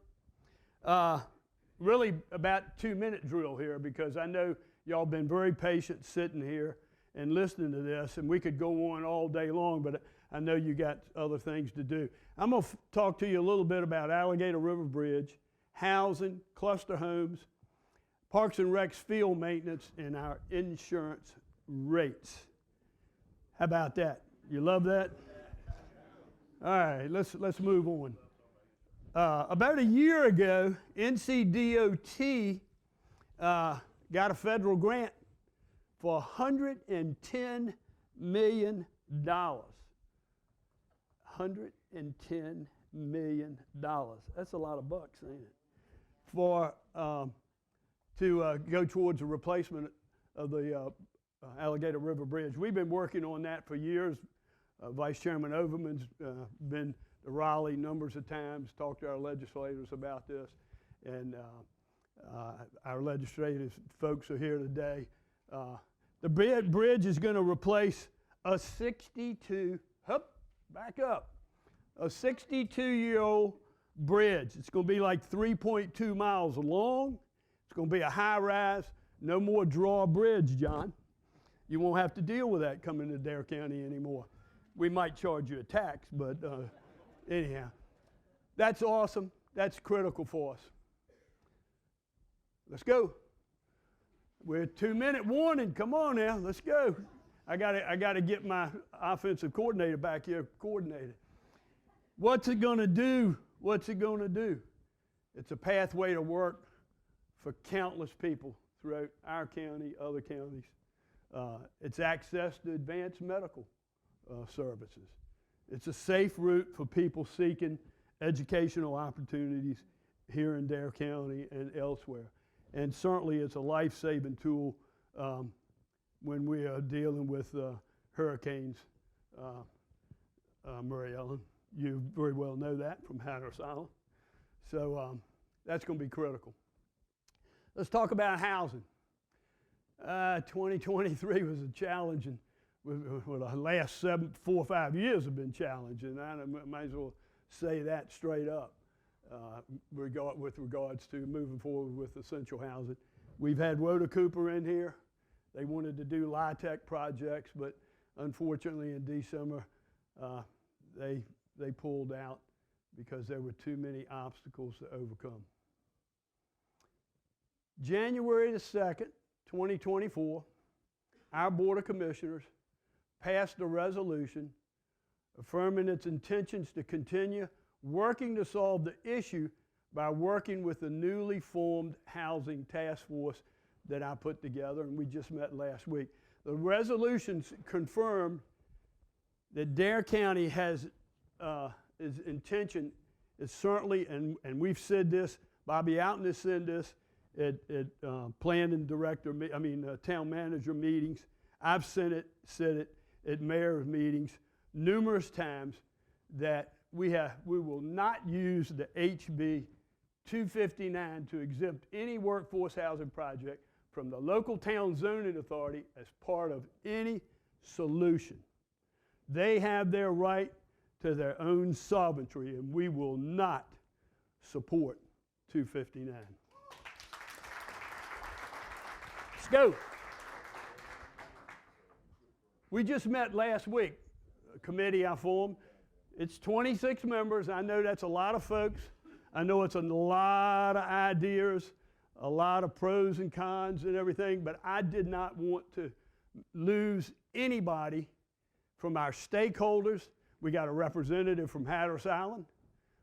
Really about 2-minute drill here because I know y'all been very patient sitting here and listening to this, and we could go on all day long, but I know you got other things to do. I'm going to talk to you a little bit about Alligator River Bridge, housing, cluster homes, Parks and Recs field maintenance, and our insurance rates. How about that? You love that? All right, let's move on. About a year ago, NCDOT got a federal grant for $110 million. $110 million. That's a lot of bucks, ain't it? For to go towards the replacement of the Alligator River Bridge. We've been working on that for years. Vice Chairman Overman's been to Raleigh numbers of times, talked to our legislators about this, and our legislative folks are here today. The bridge is going to replace a 62-year-old bridge. It's going to be like 3.2 miles long. It's going to be a high-rise, no more drawbridge, John. You won't have to deal with that coming to Dare County anymore. We might charge you a tax, but anyhow, that's awesome. That's critical for us. Let's go. We're a 2-minute warning. Come on now, let's go. I gotta get my offensive coordinator back here coordinated. What's it gonna do? What's it gonna do? It's a pathway to work for countless people throughout our county, other counties. It's access to advanced medical services. It's a safe route for people seeking educational opportunities here in Dare County and elsewhere. And certainly it's a life-saving tool when we are dealing with hurricanes. Mary Ellen, you very well know that from Hatteras Island. So that's going to be critical. Let's talk about housing. 2023 was a challenging. Well, the last 4 or 5 years have been challenging. I might as well say that straight up with regards to moving forward with essential housing. We've had Woda Cooper in here. They wanted to do LIHTC projects, but unfortunately in December they pulled out because there were too many obstacles to overcome. January the 2nd, 2024, our Board of Commissioners passed a resolution affirming its intentions to continue working to solve the issue by working with the newly formed Housing Task Force that I put together, and we just met last week. The resolutions confirmed that Dare County has its intention is certainly, and we've said this, Bobby Alton has said this at planning director, town manager meetings. I've said it at mayor's meetings numerous times that we will not use the HB 259 to exempt any workforce housing project from the local town zoning authority as part of any solution. They have their right to their own sovereignty, and we will not support 259. Let's go. We just met last week, a committee I formed. It's 26 members. I know that's a lot of folks. I know it's a lot of ideas, a lot of pros and cons and everything, but I did not want to lose anybody from our stakeholders. We got a representative from Hatteras Island.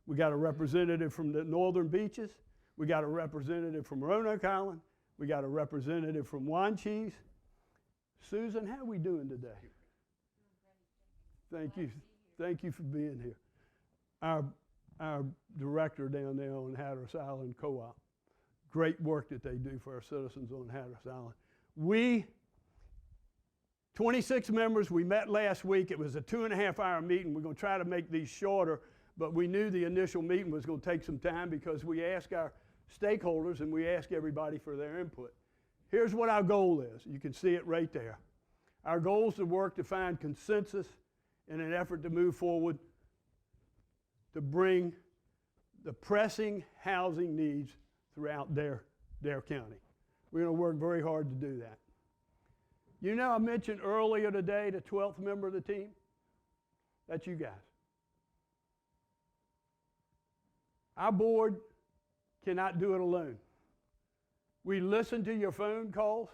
We got a representative from the Northern Beaches. We got a representative from Roanoke Island. We got a representative from Wanchese. Susan, how are we doing today? Thank you. Thank you for being here. Our director down there on Hatteras Island Co-op. Great work that they do for our citizens on Hatteras Island. We, 26 members, we met last week. It was a 2.5-hour meeting. We're going to try to make these shorter, but we knew the initial meeting was going to take some time because we asked our stakeholders and we asked everybody for their input. Here's what our goal is. You can see it right there. Our goal is to work to find consensus in an effort to move forward to bring the pressing housing needs throughout Dare County. We're going to work very hard to do that. You know, I mentioned earlier today the 12th member of the team. That's you guys. Our board cannot do it alone. We listen to your phone calls.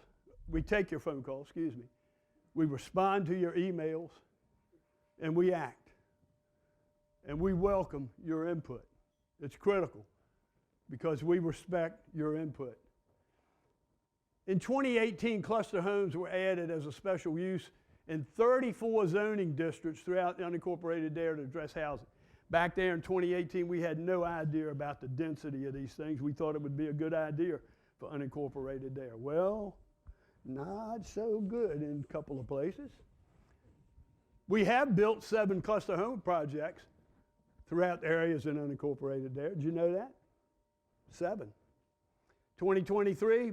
We take your phone calls, excuse me. We respond to your emails, and we act. And we welcome your input. It's critical because we respect your input. In 2018, cluster homes were added as a special use in 34 zoning districts throughout the unincorporated Dare to address housing. Back there in 2018, we had no idea about the density of these things. We thought it would be a good idea for unincorporated Dare. Well, not so good in a couple of places. We have built 7 cluster home projects throughout areas in unincorporated Dare. Did you know that? 7. 2023,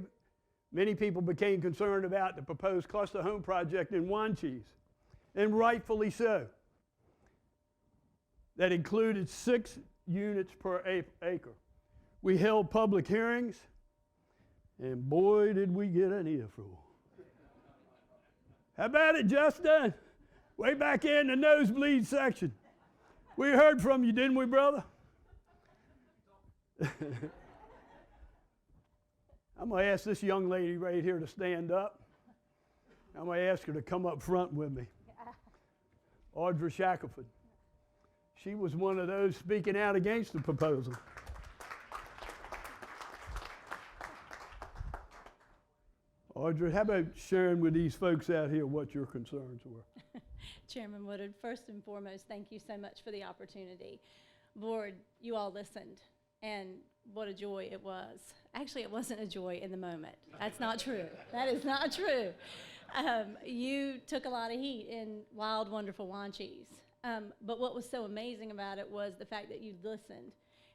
many people became concerned about the proposed cluster home project in Wanchese, and rightfully so. That included 6 units per acre. We held public hearings, and boy, did we get an earful. How about it, Justin? Way back in the nosebleed section. We heard from you, didn't we, brother? I'm going to ask this young lady right here to stand up. I'm going to ask her to come up front with me. Audra Shackelford. She was one of those speaking out against the proposal. Audra, how about sharing with these folks out here what your concerns were? Chairman Woodard, first and foremost, thank you so much for the opportunity. Board, you all listened, and what a joy it was. Actually, it wasn't a joy in the moment. That's not true. That is not true. You took a lot of heat in wild, wonderful Wanchese. But what was so amazing about it was the fact that you listened.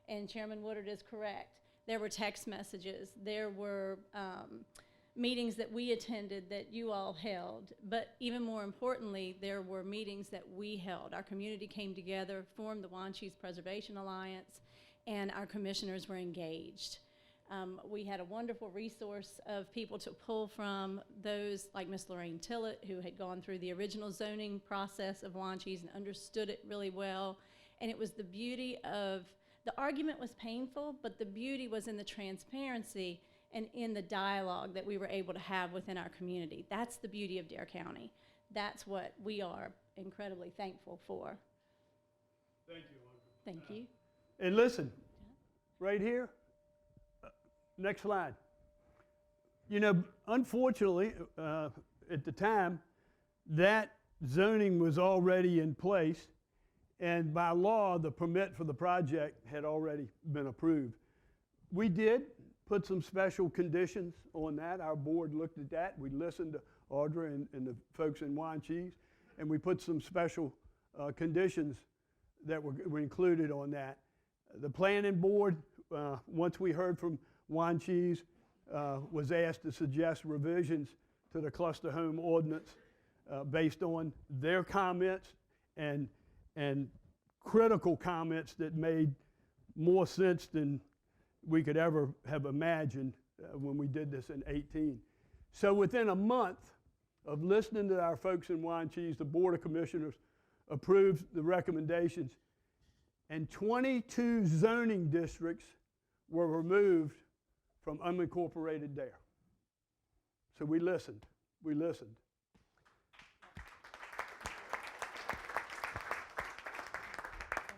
And Chairman Woodard is correct. There were text messages. There were meetings that we attended that you all held. But even more importantly, there were meetings that we held. Our community came together, formed the Wanchese Preservation Alliance, and our commissioners were engaged. We had a wonderful resource of people to pull from, those like Miss Lorraine Tillett, who had gone through the original zoning process of Wanchese and understood it really well. And it was the beauty of, the argument was painful, but the beauty was in the transparency and in the dialogue that we were able to have within our community. That's the beauty of Dare County. That's what we are incredibly thankful for. Thank you, Audra. Thank you. And listen, right here, next slide. You know, unfortunately, at the time, that zoning was already in place, and by law, the permit for the project had already been approved. We did put some special conditions on that. Our board looked at that. We listened to Audra and the folks in Wine Cheese, and we put some special conditions that were included on that. The planning board, once we heard from Wine Cheese, was asked to suggest revisions to the cluster home ordinance based on their comments and critical comments that made more sense than we could ever have imagined when we did this in 18. So within a month of listening to our folks in Wine Cheese, the Board of Commissioners approved the recommendations, and 22 zoning districts were removed from unincorporated there. So we listened. We listened.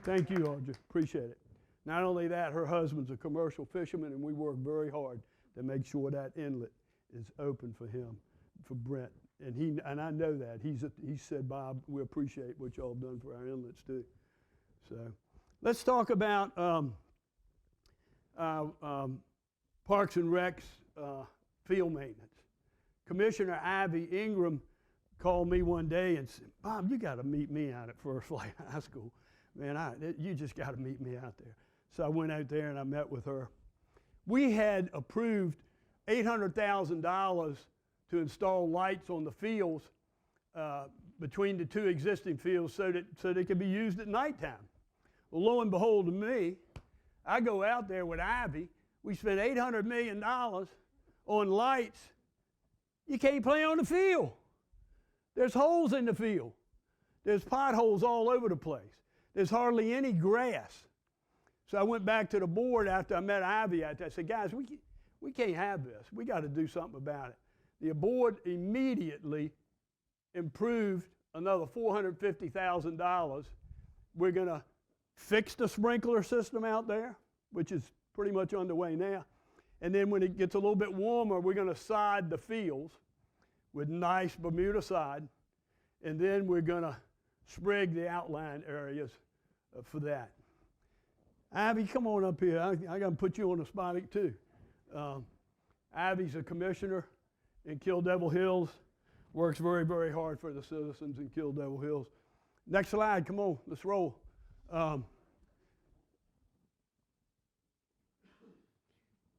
Thank you, Audra. Appreciate it. Not only that, her husband's a commercial fisherman, and we work very hard to make sure that inlet is open for him, for Brent. And I know that. He said, Bob, we appreciate what y'all done for our inlets too. So let's talk about Parks and Rec's field maintenance. Commissioner Ivy Ingram called me one day and said, Bob, you got to meet me out at First Flight High School. Man, you just got to meet me out there. So I went out there and I met with her. We had approved $800,000 to install lights on the fields between the two existing fields so they could be used at nighttime. Well, lo and behold to me, I go out there with Ivy. We spent $800 million on lights. You can't play on the field. There's holes in the field. There's potholes all over the place. There's hardly any grass. So I went back to the board after I met Ivy out there. I said, guys, we can't have this. We got to do something about it. The board immediately improved another $450,000. We're going to fix the sprinkler system out there, which is pretty much underway now. And then when it gets a little bit warmer, we're going to sod the fields with nice Bermuda sod. And then we're going to sprig the outline areas for that. Ivy, come on up here. I got to put you on the spot too. Ivy's a commissioner in Kill Devil Hills, works very, very hard for the citizens in Kill Devil Hills. Next slide, come on, let's roll.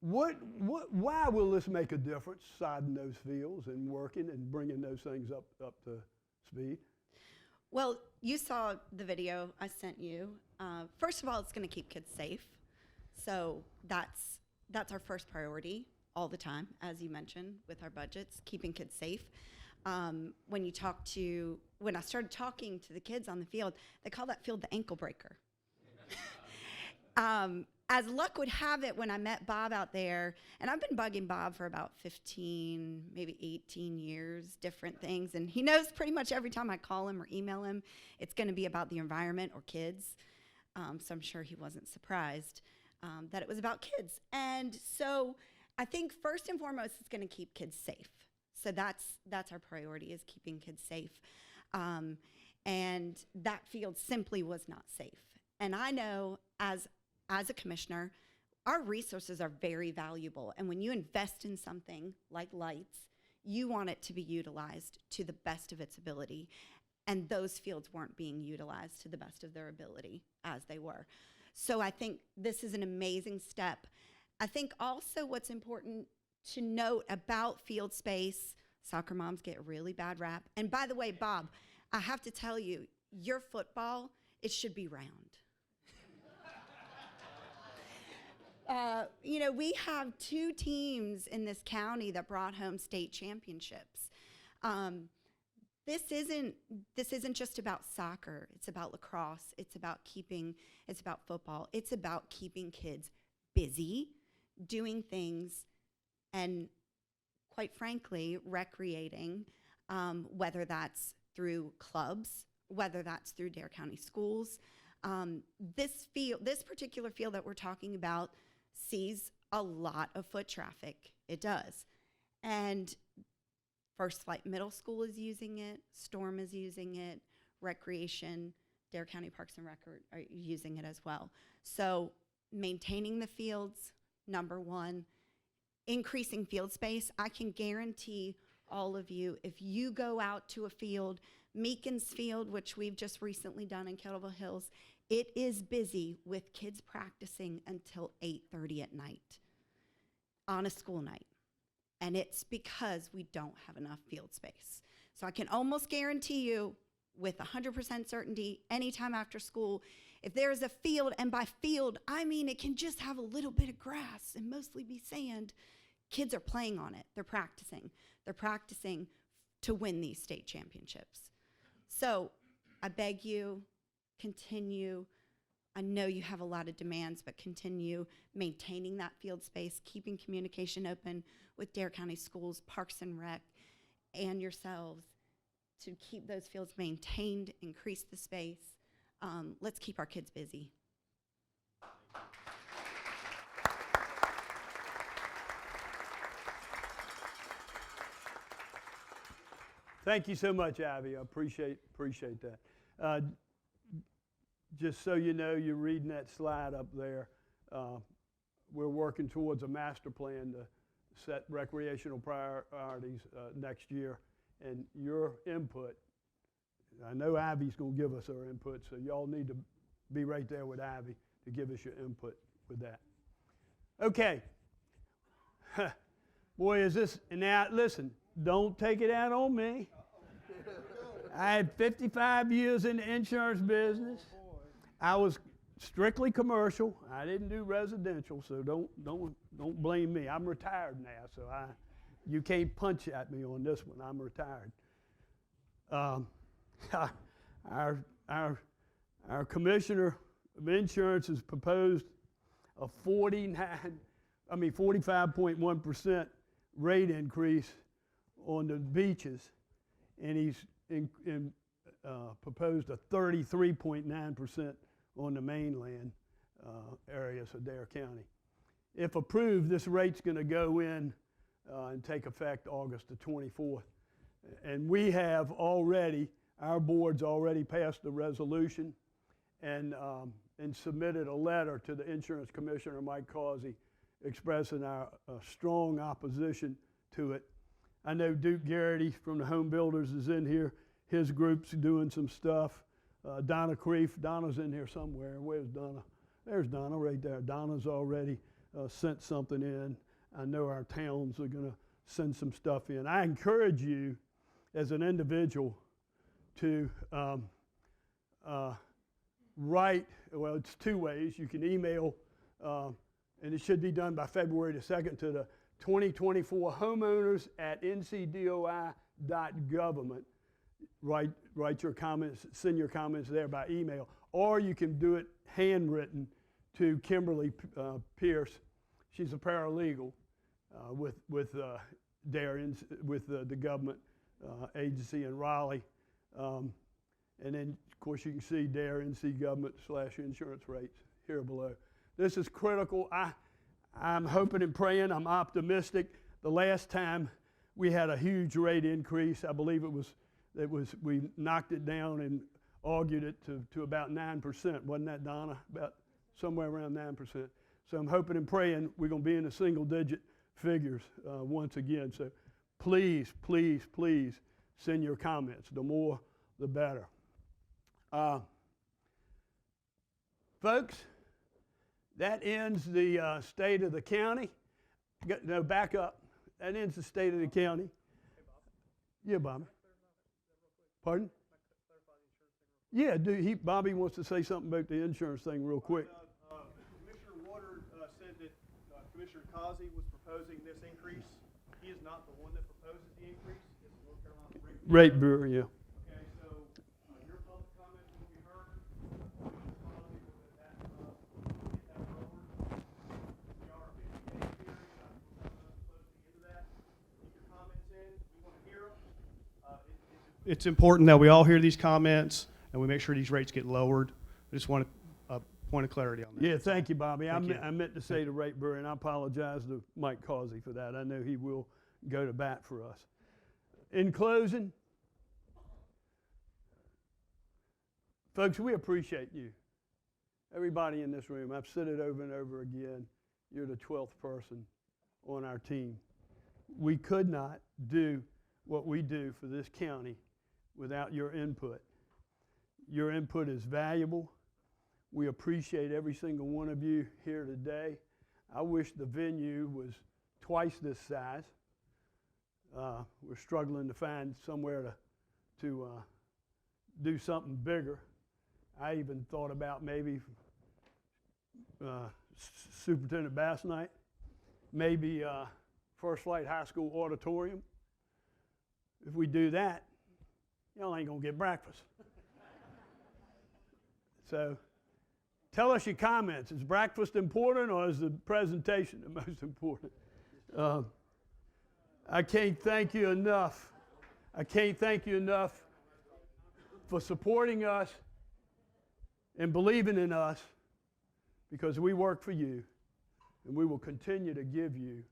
Why will this make a difference, sodding those fields and working and bringing those things up to speed? Well, you saw the video I sent you. First of all, it's going to keep kids safe. So that's our first priority all the time, as you mentioned, with our budgets, keeping kids safe. When I started talking to the kids on the field, they call that field the ankle breaker. As luck would have it, when I met Bob out there, and I've been bugging Bob for about 15, maybe 18 years, different things, and he knows pretty much every time I call him or email him, it's going to be about the environment or kids. So I'm sure he wasn't surprised that it was about kids. And so I think first and foremost, it's going to keep kids safe. So that's our priority, is keeping kids safe. And that field simply was not safe. And I know as a commissioner, our resources are very valuable. And when you invest in something like lights, you want it to be utilized to the best of its ability. And those fields weren't being utilized to the best of their ability as they were. So I think this is an amazing step. I think also what's important to note about field space, soccer moms get a really bad rap. And by the way, Bob, I have to tell you, your football, it should be round. We have 2 teams in this county that brought home state championships. This isn't just about soccer. It's about lacrosse. It's about football. It's about keeping kids busy, doing things, and quite frankly, recreating, whether that's through clubs, whether that's through Dare County schools. This particular field that we're talking about sees a lot of foot traffic. It does. And First Flight Middle School is using it, Storm is using it, Recreation, Dare County Parks and Rec are using it as well. So maintaining the fields, number one, increasing field space. I can guarantee all of you, if you go out to a field, Meekins Field, which we've just recently done in Kettleville Hills, it is busy with kids practicing until 8:30 at night on a school night. And it's because we don't have enough field space. So I can almost guarantee you with 100% certainty, anytime after school, if there is a field, and by field, I mean it can just have a little bit of grass and mostly be sand, kids are playing on it. They're practicing. They're practicing to win these state championships. So I beg you, continue. I know you have a lot of demands, but continue maintaining that field space, keeping communication open with Dare County Schools, Parks and Rec, and yourselves to keep those fields maintained, increase the space. Let's keep our kids busy. Thank you so much, Abby. I appreciate that. Just so you know, you're reading that slide up there. We're working towards a master plan to set recreational priorities next year. And your input, I know Abby's going to give us her input, so y'all need to be right there with Abby to give us your input with that. Okay. Boy, is this, and now listen, don't take it out on me. I had 55 years in the insurance business. I was strictly commercial. I didn't do residential, so don't blame me. I'm retired now, so you can't punch at me on this one. I'm retired. Our commissioner of insurance has proposed a 45.1% rate increase on the beaches, and he's proposed a 33.9% on the mainland areas of Dare County. If approved, this rate's going to go in and take effect August the 24th. And we have already, our board's already passed the resolution and submitted a letter to the Insurance Commissioner, Mike Causey, expressing our strong opposition to it. I know Duke Garrity from the Home Builders is in here. His group's doing some stuff. Donna Creef, Donna's in here somewhere. Where's Donna? There's Donna right there. Donna's already sent something in. I know our towns are going to send some stuff in. I encourage you as an individual to write, well, it's two ways. You can email, and it should be done by February the 2nd, to the 2024 homeowners at ncdoi.government. Write your comments, send your comments there by email, or you can do it handwritten to Kimberly Pierce. She's a paralegal with Dare, with the government agency in Raleigh. And then, of course, you can see Dare NC government/insurance rates here below. This is critical. I'm hoping and praying, I'm optimistic. The last time we had a huge rate increase, I believe we knocked it down and argued it to about 9%. Wasn't that, Donna? About somewhere around 9%. So I'm hoping and praying we're going to be in the single digit figures once again. So please, please, please send your comments. The more, the better. Folks, that ends the state of the county. No, back up. That ends the state of the county. Yeah, Bobby. Pardon? Yeah, Bobby wants to say something about the insurance thing real quick. Commissioner Water said that Commissioner Causey was proposing this increase. He is not the one that proposes the increase. It's the North Carolina Rate Bureau, yeah. Okay, so your public comments will be heard. We are 50 days here. Close to the end of that. Keep your comments in. We want to hear them. It's important that we all hear these comments and we make sure these rates get lowered. I just want a point of clarity on that. Yeah, thank you, Bobby. Thank you. I meant to say the rate bureau, and I apologize to Mike Causey for that. I know he will go to bat for us. In closing, folks, we appreciate you. Everybody in this room, I've said it over and over again, you're the 12th person on our team. We could not do what we do for this county without your input. Your input is valuable. We appreciate every single one of you here today. I wish the venue was twice this size. We're struggling to find somewhere to do something bigger. I even thought about maybe Superintendent Bass Night, maybe First Flight High School auditorium. If we do that, y'all ain't gonna get breakfast. So tell us your comments. Is breakfast important or is the presentation the most important? I can't thank you enough. I can't thank you enough for supporting us and believing in us, because we work for you and we will continue to give you,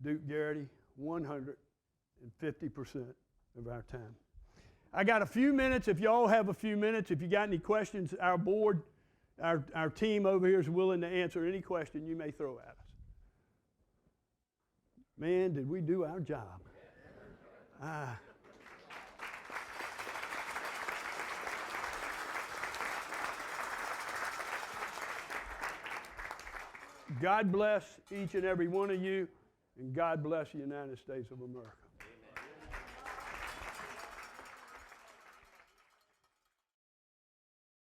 Duke Garrity, 150% of our time. I got a few minutes. If y'all have a few minutes, if you got any questions, our board, our team over here is willing to answer any question you may throw at us. Man, did we do our job. God bless each and every one of you, and God bless the United States of America.